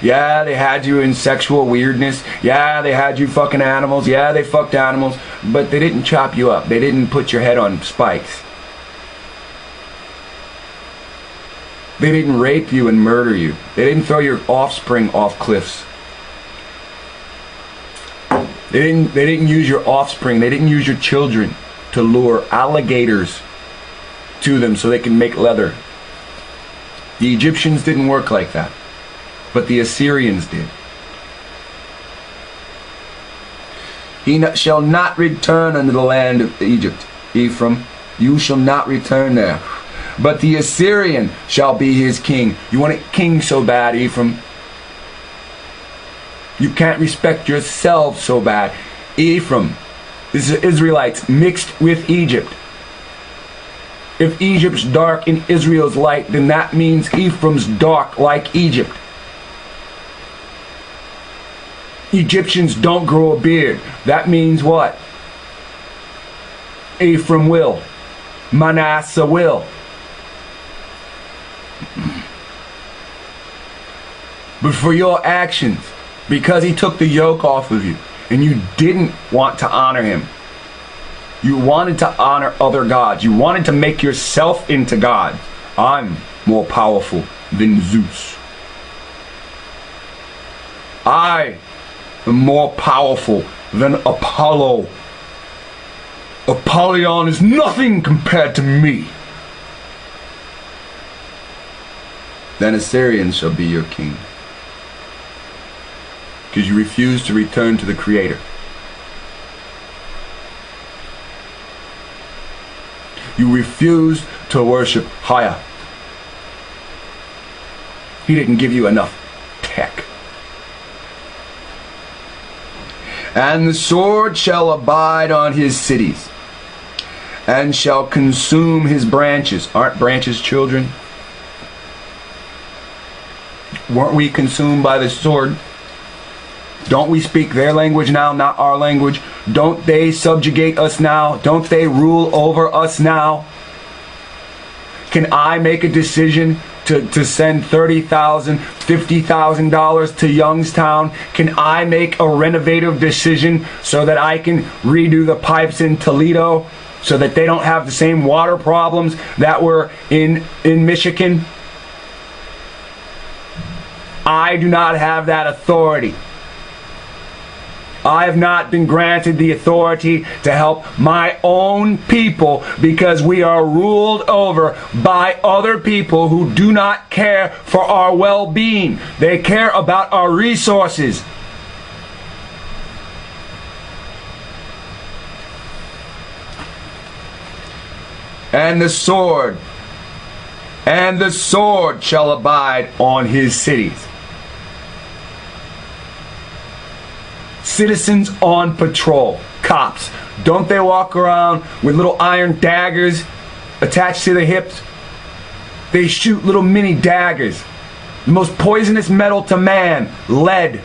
Yeah, they had you in sexual weirdness. Yeah, they had you fucking animals. Yeah, they fucked animals. But they didn't chop you up. They didn't put your head on spikes. They didn't rape you and murder you. They didn't throw your offspring off cliffs. They didn't use your offspring. They didn't use your children to lure alligators to them so they can make leather. The Egyptians didn't work like that. But the Assyrians did. He shall not return unto the land of Egypt, Ephraim. You shall not return there. But the Assyrian shall be his king. You want a king so bad, Ephraim? You can't respect yourself so bad. Ephraim, this is Israelites mixed with Egypt. If Egypt's dark and Israel's light, then that means Ephraim's dark like Egypt. Egyptians don't grow a beard. That means what? Ephraim will. Manasseh will. But for your actions, because he took the yoke off of you, and you didn't want to honor him, you wanted to honor other gods, you wanted to make yourself into God. I'm more powerful than Zeus. I am more powerful than Apollo. Apollyon is nothing compared to me. Then Assyrian shall be your king, because you refuse to return to the Creator. You refuse to worship Haya. He didn't give you enough tech. And the sword shall abide on his cities, and shall consume his branches. Aren't branches children? Weren't we consumed by the sword? Don't we speak their language now, not our language? Don't they subjugate us now? Don't they rule over us now? Can I make a decision to send $30,000, $50,000 to Youngstown? Can I make a renovative decision so that I can redo the pipes in Toledo so that they don't have the same water problems that were in Michigan? I do not have that authority. I have not been granted the authority to help my own people because we are ruled over by other people who do not care for our well-being. They care about our resources. And the sword shall abide on his cities. Citizens on patrol, cops, don't they walk around with little iron daggers attached to their hips? They shoot little mini daggers. The most poisonous metal to man, lead.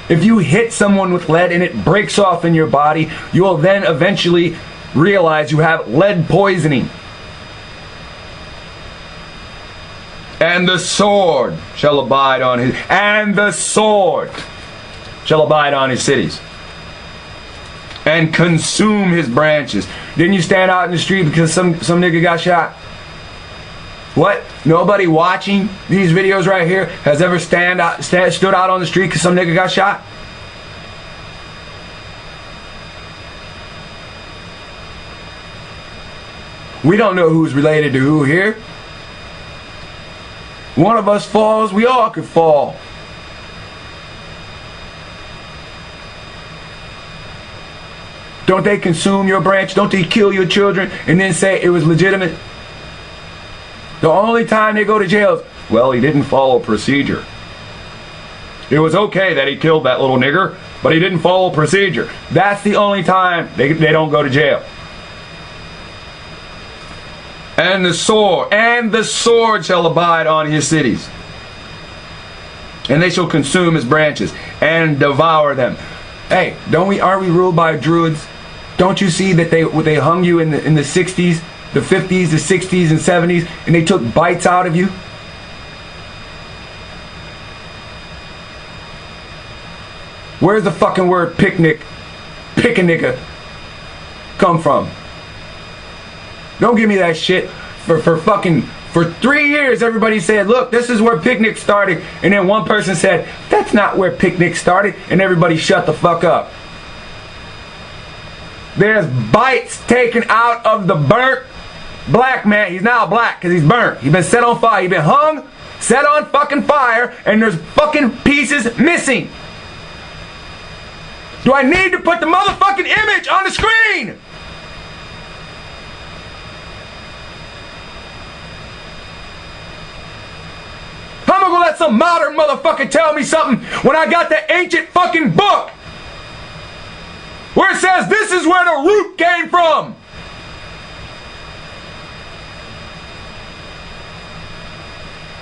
If you hit someone with lead and it breaks off in your body, you will then eventually realize you have lead poisoning. And the sword shall abide on his, and the sword shall abide on his cities and consume his branches. Didn't you stand out in the street because some nigga got shot? What? Nobody watching these videos right here has ever stood out on the street because some nigga got shot? We don't know who's related to who here. One of us falls, we all could fall. Don't they consume your branch? Don't they kill your children and then say it was legitimate? The only time they go to jail is, well, he didn't follow procedure. It was okay that he killed that little nigger, but he didn't follow procedure. That's the only time they don't go to jail. And the sword shall abide on his cities. And they shall consume his branches and devour them. Hey, aren't we ruled by druids? Don't you see that they hung you in the 60s, the 50s, the 60s and 70s, and they took bites out of you? Where's the fucking word picnic, pick a nigga, come from? Don't give me that shit. For 3 years everybody said, look, this is where picnic started, and then one person said, that's not where picnic started, and everybody shut the fuck up. There's bites taken out of the burnt black man. He's now black because he's burnt. He's been set on fire. He's been hung, set on fucking fire, and there's fucking pieces missing. Do I need to put the motherfucking image on the screen? I'm gonna let some modern motherfucker tell me something when I got the ancient fucking book where it says this is where the root came from.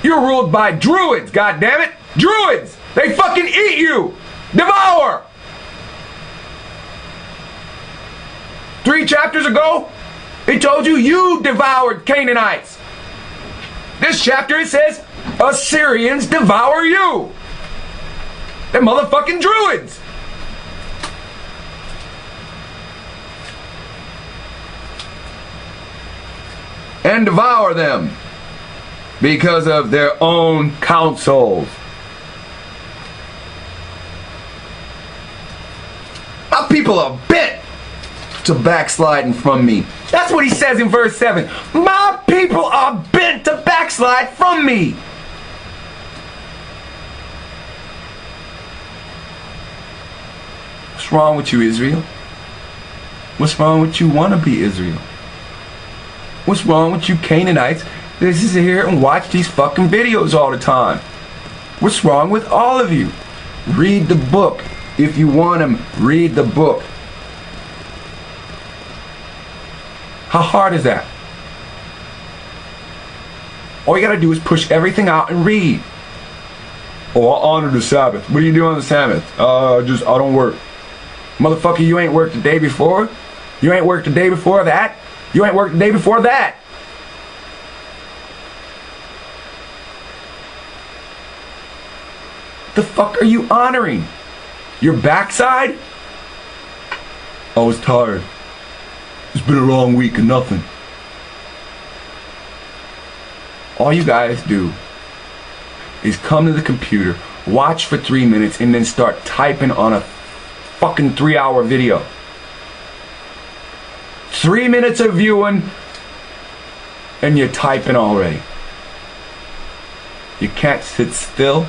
You're ruled by druids, goddammit. Druids! They fucking eat you! Devour! 3 chapters ago, it told you devoured Canaanites. This chapter it says Assyrians devour you. They're motherfucking druids. And devour them because of their own counsels. My people are bent to backsliding from me. That's what he says in verse 7. My people are bent to backslide from me. What's wrong with you, Israel? What's wrong with you wannabe Israel? What's wrong with you Canaanites that sit here and watch these fucking videos all the time? What's wrong with all of you? Read the book. If you want them, read the book. How hard is that? All you gotta do is push everything out and read. Oh, I honor the Sabbath. What do you do on the Sabbath? I don't work. Motherfucker, you ain't worked the day before? You ain't worked the day before that? You ain't worked the day before that? the fuck are you honoring? Your backside? I was tired. It's been a long week and nothing. All you guys do is come to the computer, watch for 3 minutes, and then start typing on a fucking 3-hour video. 3 minutes of viewing, and you're typing already. You can't sit still.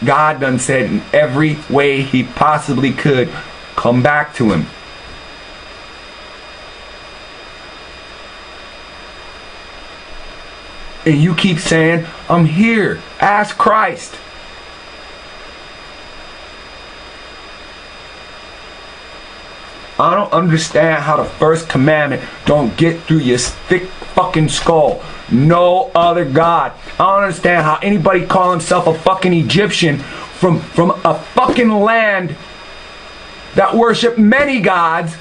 God done said in every way he possibly could, come back to him. And you keep saying, I'm here. Ask Christ. I don't understand how the first commandment don't get through your thick fucking skull. No other God. I don't understand how anybody call himself a fucking Egyptian from a fucking land that worship many gods,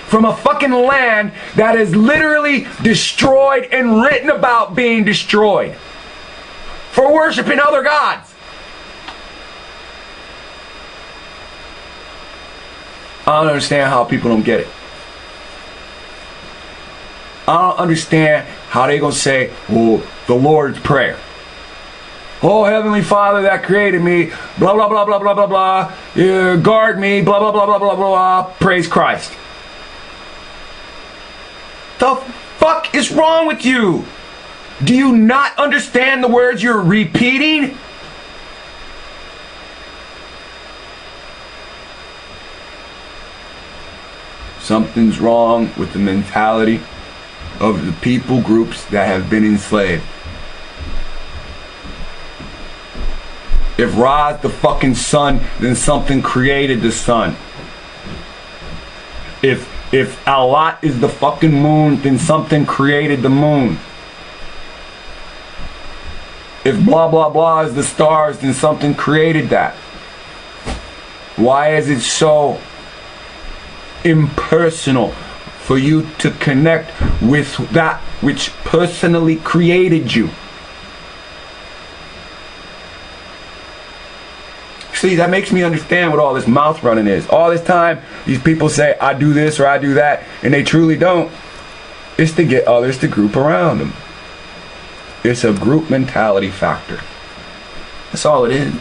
from a fucking land that is literally destroyed and written about being destroyed for worshiping other gods. I don't understand how people don't get it. I don't understand how they gonna say, well, the Lord's Prayer. Oh, Heavenly Father that created me, blah, blah, blah, blah, blah, blah, blah, guard me, blah, blah, blah, blah, blah, blah, praise Christ. The fuck is wrong with you? Do you not understand the words you're repeating? Something's wrong with the mentality of the people groups that have been enslaved. If Ra's the fucking sun, then something created the sun. If Allah is the fucking moon, then something created the moon. If blah blah blah is the stars, then something created that. Why is it so impersonal for you to connect with that which personally created you? See, that makes me understand what all this mouth running is. All this time, these people say, I do this or I do that, and they truly don't. It's to get others to group around them. It's a group mentality factor. That's all it is.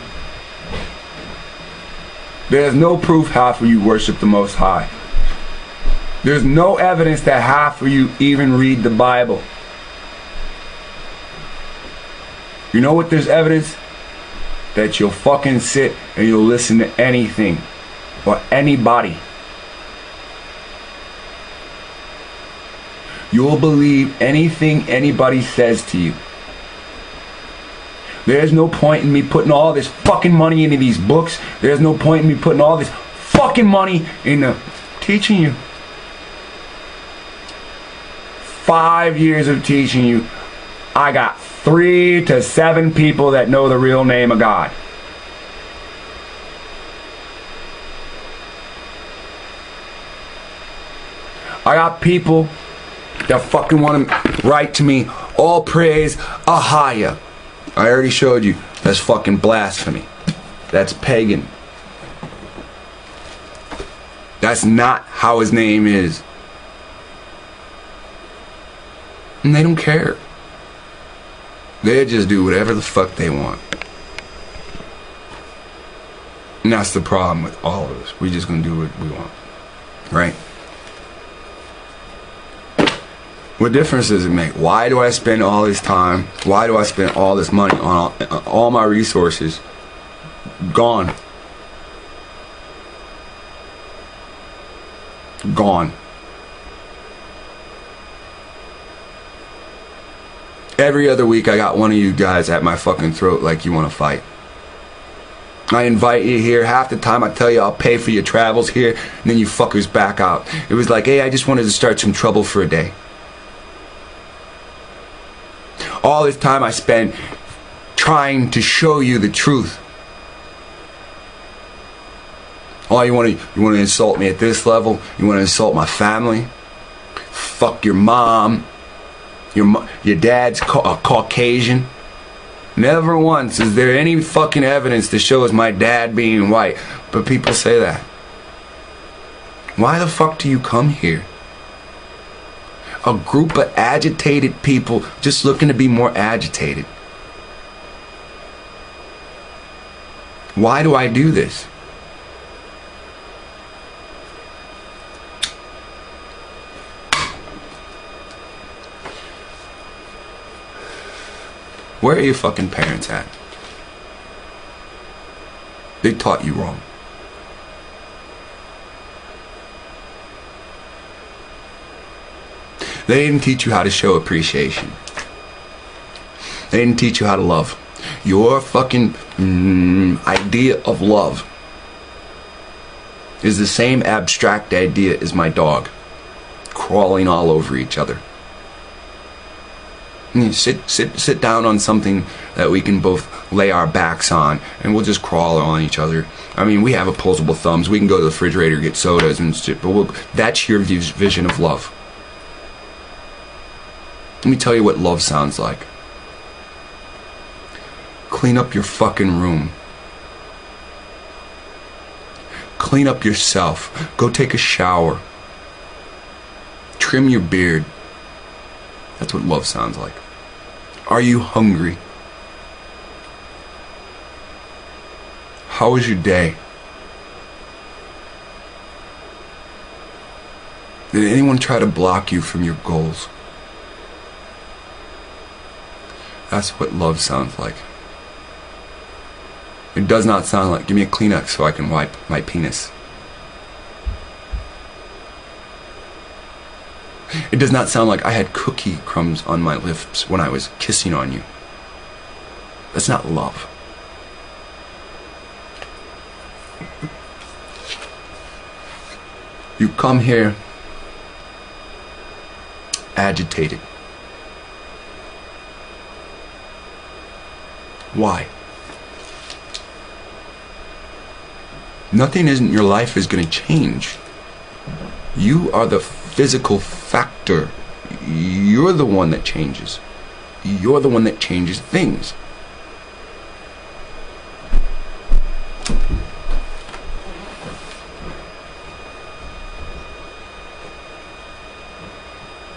There's no proof half of you worship the Most High. There's no evidence that half of you even read the Bible. You know what there's evidence? That you'll fucking sit and you'll listen to anything or anybody. You'll believe anything anybody says to you. There's no point in me putting all this fucking money into these books. There's no point in me putting all this fucking money into teaching you. 5 years of teaching you, I got 3 to 7 people that know the real name of God. I got people that fucking want to write to me, all praise Ahaya. I already showed you, that's fucking blasphemy. That's pagan. That's not how his name is. And they don't care. They just do whatever the fuck they want. And that's the problem with all of us. We're just gonna do what we want. Right? What difference does it make? Why do I spend all this time? Why do I spend all this money on all my resources? Gone. Gone. Every other week I got one of you guys at my fucking throat like you want to fight. I invite you here. Half the time I tell you I'll pay for your travels here, and then you fuckers back out. It was like, hey, I just wanted to start some trouble for a day. All this time I spent trying to show you the truth. Oh, you want to insult me at this level? You want to insult my family? Fuck your mom. Your dad's a Caucasian. Never once is there any fucking evidence that shows my dad being white. But people say that. Why the fuck do you come here? A group of agitated people just looking to be more agitated. Why do I do this? Where are your fucking parents at? They taught you wrong. They didn't teach you how to show appreciation. They didn't teach you how to love. Your fucking idea of love is the same abstract idea as my dog, crawling all over each other. And you sit down on something that we can both lay our backs on, and we'll just crawl on each other. I mean, we have opposable thumbs. We can go to the refrigerator, get sodas and shit, but that's your vision of love. Let me tell you what love sounds like. Clean up your fucking room. Clean up yourself. Go take a shower. Trim your beard. That's what love sounds like. Are you hungry? How was your day? Did anyone try to block you from your goals? That's what love sounds like. It does not sound like, give me a Kleenex so I can wipe my penis. It does not sound like I had cookie crumbs on my lips when I was kissing on you. That's not love. You come here agitated. Why? Nothing in your life is going to change. You are the physical factor. You're the one that changes. You're the one that changes things.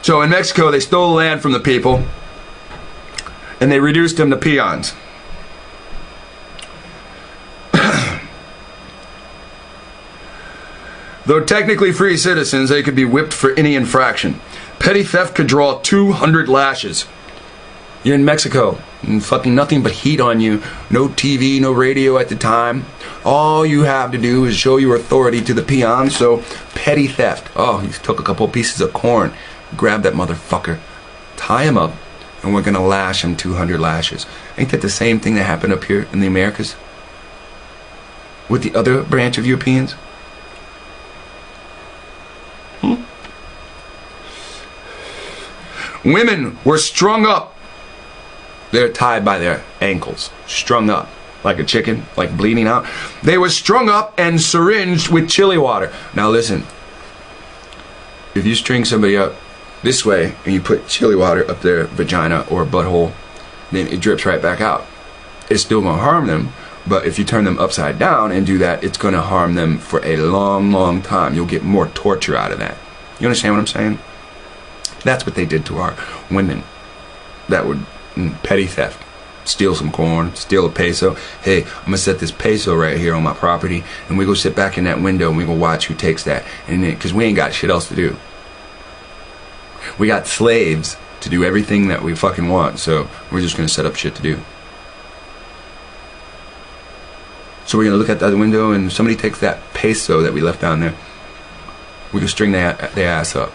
So in Mexico, they stole land from the people, and they reduced them to peons. Though technically free citizens, they could be whipped for any infraction. Petty theft could draw 200 lashes. You're in Mexico, and fucking nothing but heat on you. No TV, no radio at the time. All you have to do is show your authority to the peons, so petty theft. Oh, he took a couple pieces of corn. Grab that motherfucker. Tie him up, and we're gonna lash him 200 lashes. Ain't that the same thing that happened up here in the Americas? With the other branch of Europeans? Women were strung up. They're tied by their ankles, strung up like a chicken, like bleeding out. They were strung up and syringed with chili water. Now listen, if you string somebody up this way and you put chili water up their vagina or butthole, then it drips right back out. It's still gonna harm them, but if you turn them upside down and do that, it's gonna harm them for a long, long time. You'll get more torture out of that. You understand what I'm saying? That's what they did to our women. That would petty theft. Steal some corn, steal a peso. Hey, I'm gonna set this peso right here on my property, and we go sit back in that window and we go watch who takes that. And then, cause we ain't got shit else to do. We got slaves to do everything that we fucking want, so we're just gonna set up shit to do. So we're gonna look at the other window, and somebody takes that peso that we left down there. We can string their ass up.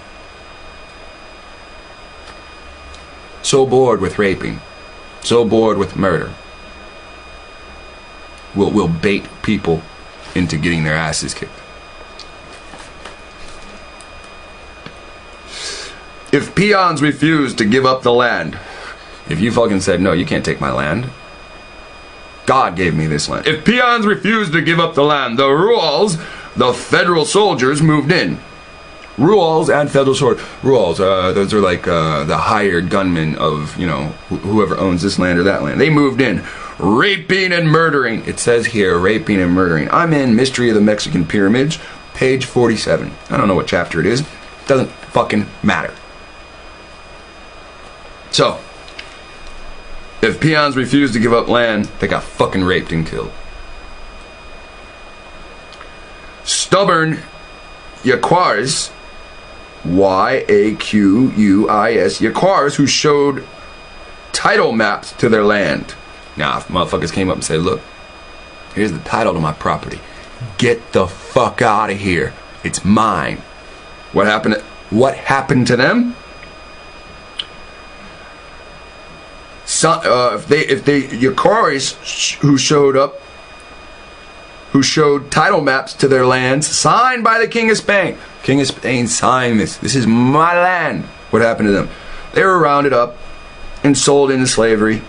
So bored with raping, so bored with murder. We'll bait people into getting their asses kicked. If peons refuse to give up the land, if you fucking said, no, you can't take my land. God gave me this land. If peons refuse to give up the land, the rules, the federal soldiers moved in. Rules and federal sword. Rules, those are like the hired gunmen of, you know, whoever owns this land or that land. They moved in, raping and murdering. It says here, raping and murdering. I'm in Mystery of the Mexican Pyramids, page 47. I don't know what chapter it is. Doesn't fucking matter. So, if peons refuse to give up land, they got fucking raped and killed. Stubborn Yaquars, Y-A-Q-U-I-S, Yaquars, who showed title maps to their land. Now, if motherfuckers came up and said, look, here's the title to my property. Get the fuck out of here. It's mine. What happened to them? If they Yaquaris who showed title maps to their lands signed by the King of Spain. King of Spain signed this. This is my land. What happened to them? They were rounded up and sold into slavery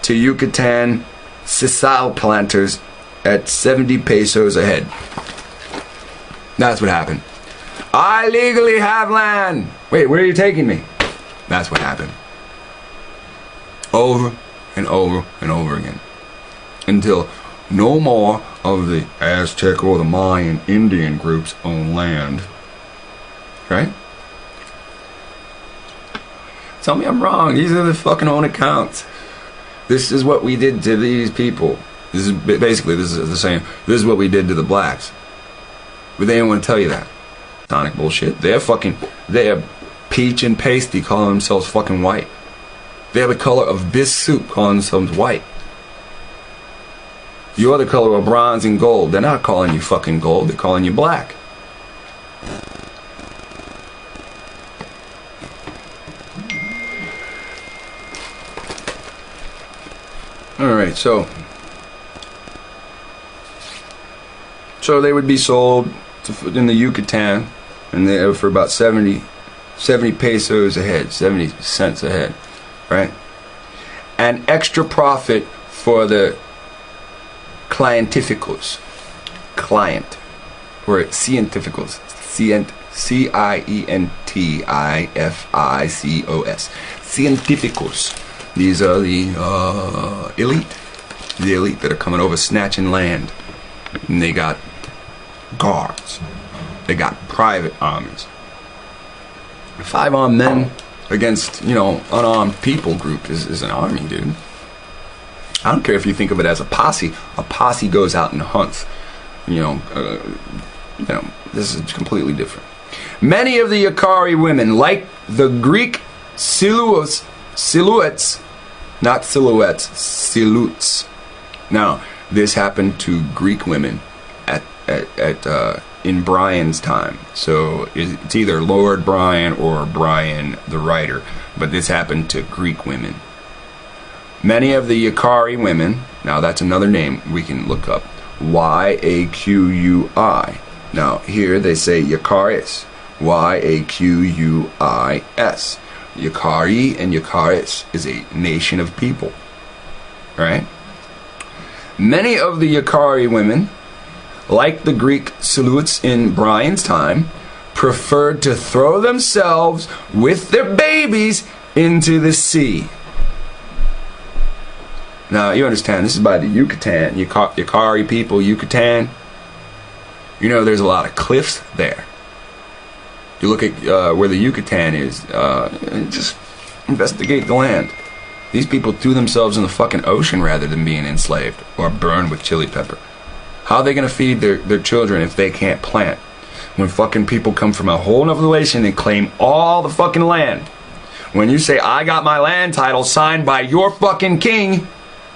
to Yucatan sisal planters at 70 pesos a head. That's what happened. I legally have land. Wait, where are you taking me? That's what happened. Over and over and over again. Until no more of the Aztec or the Mayan Indian groups own land. Right? Tell me I'm wrong. These are the fucking own accounts. This is what we did to these people. This is basically, this is the same. This is what we did to the blacks. But they didn't want to tell you that. Sonic bullshit. They're peach and pasty calling themselves fucking white. They have the color of bis soup calling themselves white. You're the color of bronze and gold. They're not calling you fucking gold. They're calling you black. Alright, so they would be sold in the Yucatan, and they for about 70 pesos a head, 70 cents a head, right? An extra profit for the clientificos, client, or cientificos, C-I-E-N-T-I-F-I-C-O-S, cientificos. These are the elite that are coming over snatching land. And they got guards. They got private armies. 5 armed men against, you know, unarmed people group is an army, dude. I don't care if you think of it as a posse. A posse goes out and hunts. You know, this is completely different. Many of the Yakari women, like the Greek silhouettes, not silhouettes, silhouettes. Now, this happened to Greek women in Brian's time. So it's either Lord Brian or Brian the writer, but this happened to Greek women. Many of the Yakari women, now that's another name we can look up, Y-A-Q-U-I. Now here they say Yakaris, Y-A-Q-U-I-S. Yakari and Yakaris is a nation of people, right? Many of the Yakari women, like the Greek silhouettes in Brian's time, preferred to throw themselves with their babies into the sea. Now, you understand, this is by the Yucatan, Yakari people, Yucatan. You know, there's a lot of cliffs there. You look at where the Yucatan is, just investigate the land. These people threw themselves in the fucking ocean rather than being enslaved or burned with chili pepper. How are they going to feed their children if they can't plant? When fucking people come from a whole nother nation and claim all the fucking land. When you say, I got my land title signed by your fucking king,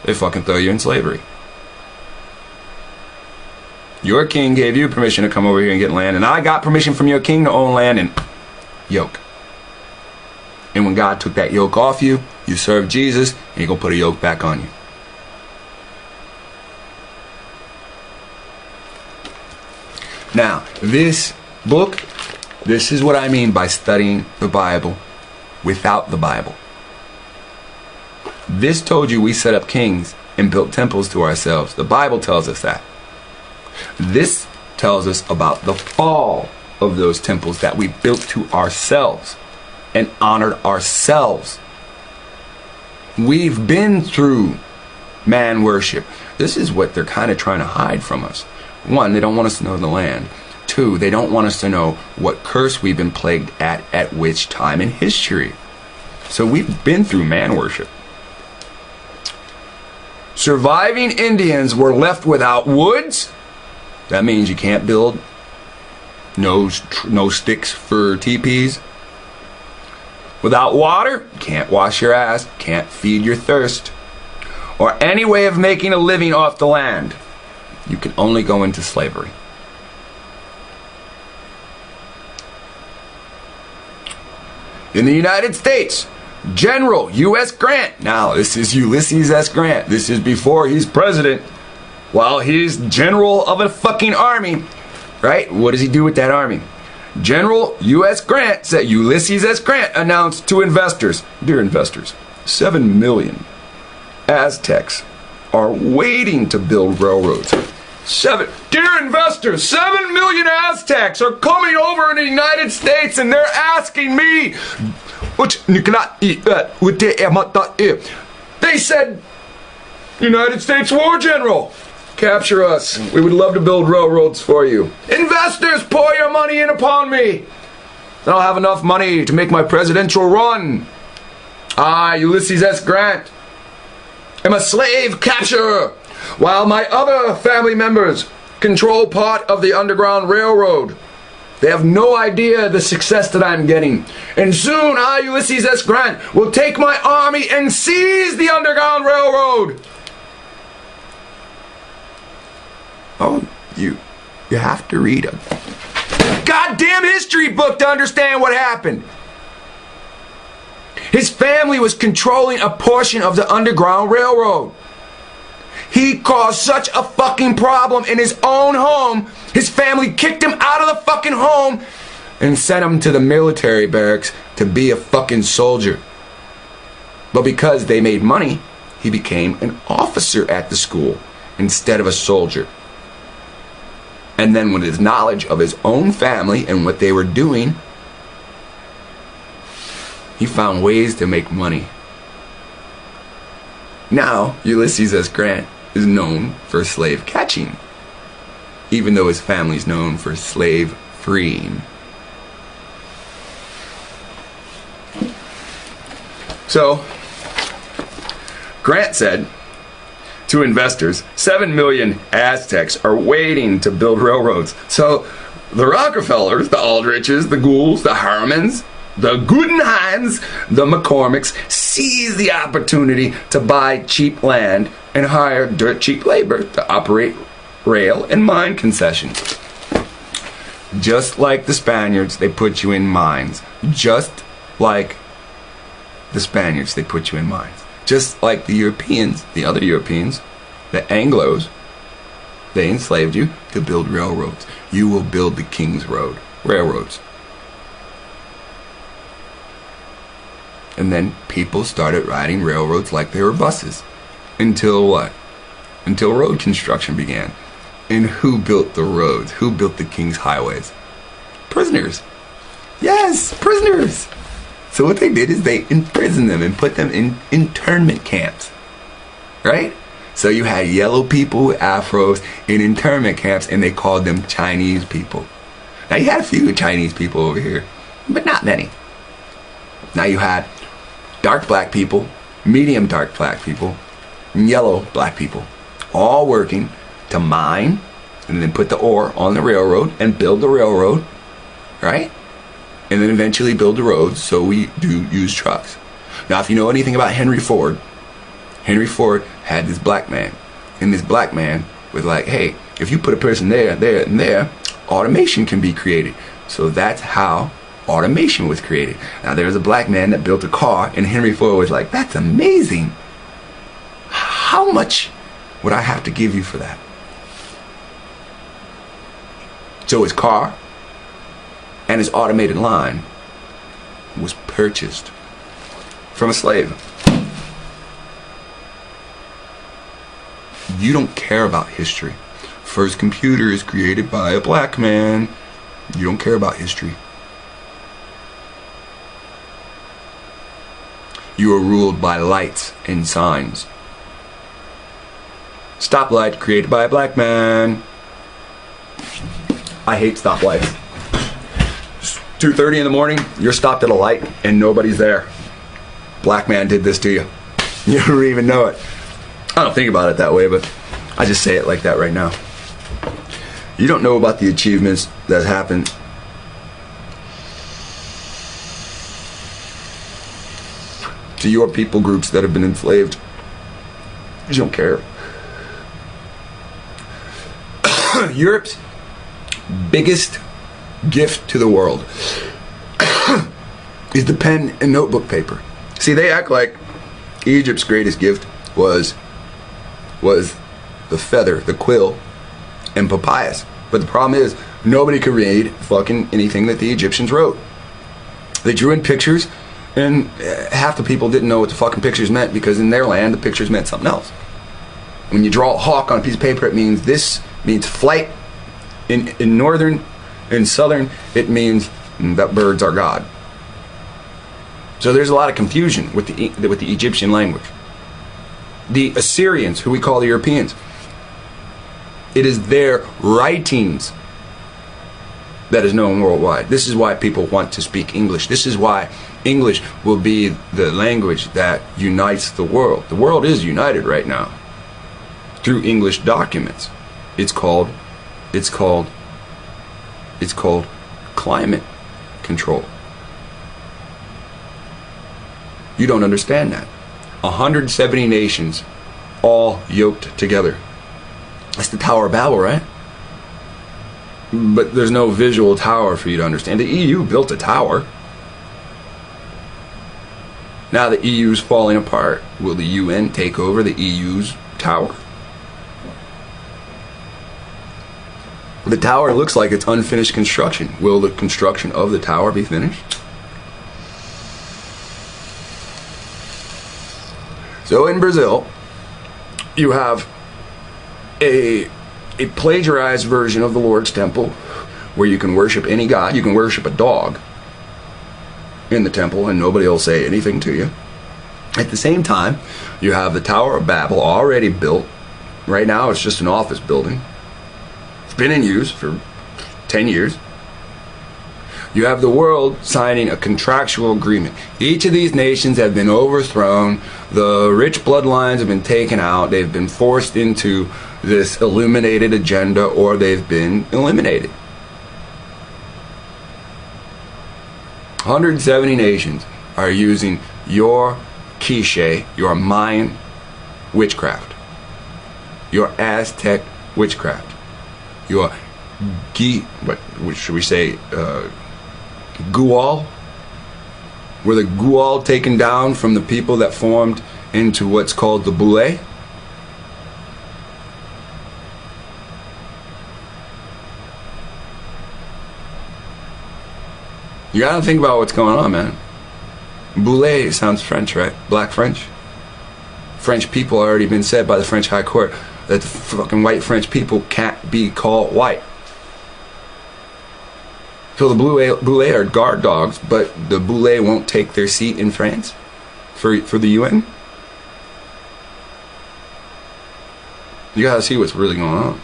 they fucking throw you in slavery. Your king gave you permission to come over here and get land, and I got permission from your king to own land and yoke. And when God took that yoke off you, you served Jesus, and He's going to put a yoke back on you. Now, this book, this is what I mean by studying the Bible without the Bible. This told you we set up kings and built temples to ourselves. The Bible tells us that. This tells us about the fall of those temples that we built to ourselves and honored ourselves. We've been through man worship. This is what they're kind of trying to hide from us. One, they don't want us to know the land. Two, they don't want us to know what curse we've been plagued at which time in history. So we've been through man worship. Surviving Indians were left without woods. That means you can't build. No sticks for teepees. Without water, you can't wash your ass, can't feed your thirst. Or any way of making a living off the land. You can only go into slavery. In the United States, General U.S. Grant. Now, this is Ulysses S. Grant. This is before he's president. While he's general of a fucking army. Right? What does he do with that army? General U.S. Grant said, Ulysses S. Grant announced to investors, dear investors, 7 million Aztecs are waiting to build railroads. Dear investors, 7 million Aztecs are coming over in the United States and they're asking me, they said, United States War General, capture us. We would love to build railroads for you. Investors, pour your money in upon me. I don't have enough money to make my presidential run. I, Ulysses S. Grant, am a slave capturer, while my other family members control part of the Underground Railroad. They have no idea the success that I'm getting. And soon I, Ulysses S. Grant, will take my army and seize the Underground Railroad. Oh, you have to read a goddamn history book to understand what happened. His family was controlling a portion of the Underground Railroad. He caused such a fucking problem in his own home, his family kicked him out of the fucking home and sent him to the military barracks to be a fucking soldier. But because they made money, he became an officer at the school instead of a soldier. And then with his knowledge of his own family and what they were doing, he found ways to make money. Now, Ulysses S. Grant is known for slave catching, even though his family's known for slave freeing. So, Grant said to investors, 7 million Aztecs are waiting to build railroads. So, the Rockefellers, the Aldriches, the Goulds, the Harmons, the Guggenheims, the McCormicks seized the opportunity to buy cheap land and hire dirt cheap labor to operate rail and mine concessions. Just like the Spaniards, they put you in mines. Just like the Spaniards, they put you in mines. Just like the Europeans, the other Europeans, the Anglos, they enslaved you to build railroads. You will build the King's Road, railroads. And then people started riding railroads like they were buses. Until what? Until road construction began. And who built the roads? Who built the King's highways? Prisoners. Yes, prisoners. So what they did is they imprisoned them and put them in internment camps. Right? So you had yellow people with afros in internment camps and they called them Chinese people. Now you had a few Chinese people over here, but not many. Now you had dark black people, medium dark black people, and yellow black people, all working to mine and then put the ore on the railroad and build the railroad, right? And then eventually build the roads, so we do use trucks. Now, if you know anything about Henry Ford had this black man, and this black man was like, hey, if you put a person there, there, and there, automation can be created. So that's how automation was created. Now there was a black man that built a car and Henry Ford was like, that's amazing. How much would I have to give you for that? So his car and his automated line was purchased from a slave. You don't care about history. First computer is created by a black man. You don't care about history. You are ruled by lights and signs. Stoplight created by a black man. I hate stoplights. 2:30 in the morning, you're stopped at a light and nobody's there. Black man did this to you. You don't even know it. I don't think about it that way, but I just say it like that right now. You don't know about the achievements that happened to your people groups that have been enslaved. You don't care. Europe's biggest gift to the world is the pen and notebook paper. See, they act like Egypt's greatest gift was the feather, the quill, and papyrus. But the problem is, nobody could read fucking anything that the Egyptians wrote. They drew in pictures, and half the people didn't know what the fucking pictures meant, because in their land, the pictures meant something else. When you draw a hawk on a piece of paper, it means flight. In northern and southern, it means that birds are God. So there's a lot of confusion with the Egyptian language. The Assyrians, who we call the Europeans, it is their writings that is known worldwide. This is why people want to speak English. This is why English will be the language that unites the world. The world is united right now through English documents. It's called climate control. You don't understand that. 170 nations all yoked together. That's the Tower of Babel, right? But there's no visual tower for you to understand. The EU built a tower. Now the EU's falling apart. Will the UN take over the EU's tower? The tower looks like it's unfinished construction. Will the construction of the tower be finished? So in Brazil, you have a plagiarized version of the Lord's temple where you can worship any god. You can worship a dog in the temple and nobody will say anything to you. At the same time, you have the Tower of Babel already built. Right now it's just an office building. It's been in use for 10 years. You have the world signing a contractual agreement. Each of these nations have been overthrown. The rich bloodlines have been taken out. They've been forced into this illuminated agenda, or they've been eliminated. 170 nations are using your quiche, your Mayan witchcraft, your Aztec witchcraft, your what should we say, Gual? Were the Gual taken down from the people that formed into what's called the Boule? You gotta think about what's going on, man. Boule sounds French, right? Black French. French people already been said by the French High Court that the fucking white French people can't be called white. So the Boule are guard dogs, but the Boule won't take their seat in France for the UN. You gotta see what's really going on.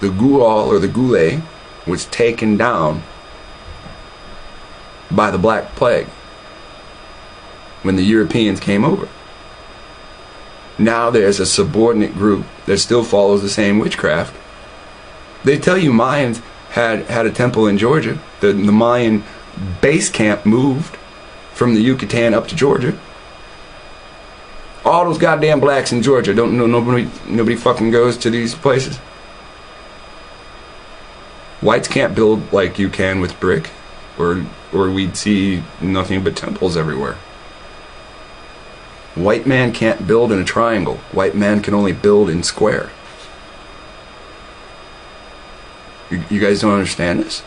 The Gual or the Goule was taken down by the Black Plague when the Europeans came over. Now there's a subordinate group that still follows the same witchcraft. They tell you Mayans had a temple in Georgia. The Mayan base camp moved from the Yucatan up to Georgia. All those goddamn blacks in Georgia don't know. Nobody fucking goes to these places. Whites can't build like you can with brick, or we'd see nothing but temples everywhere. White man can't build in a triangle. White man can only build in square. You guys don't understand this?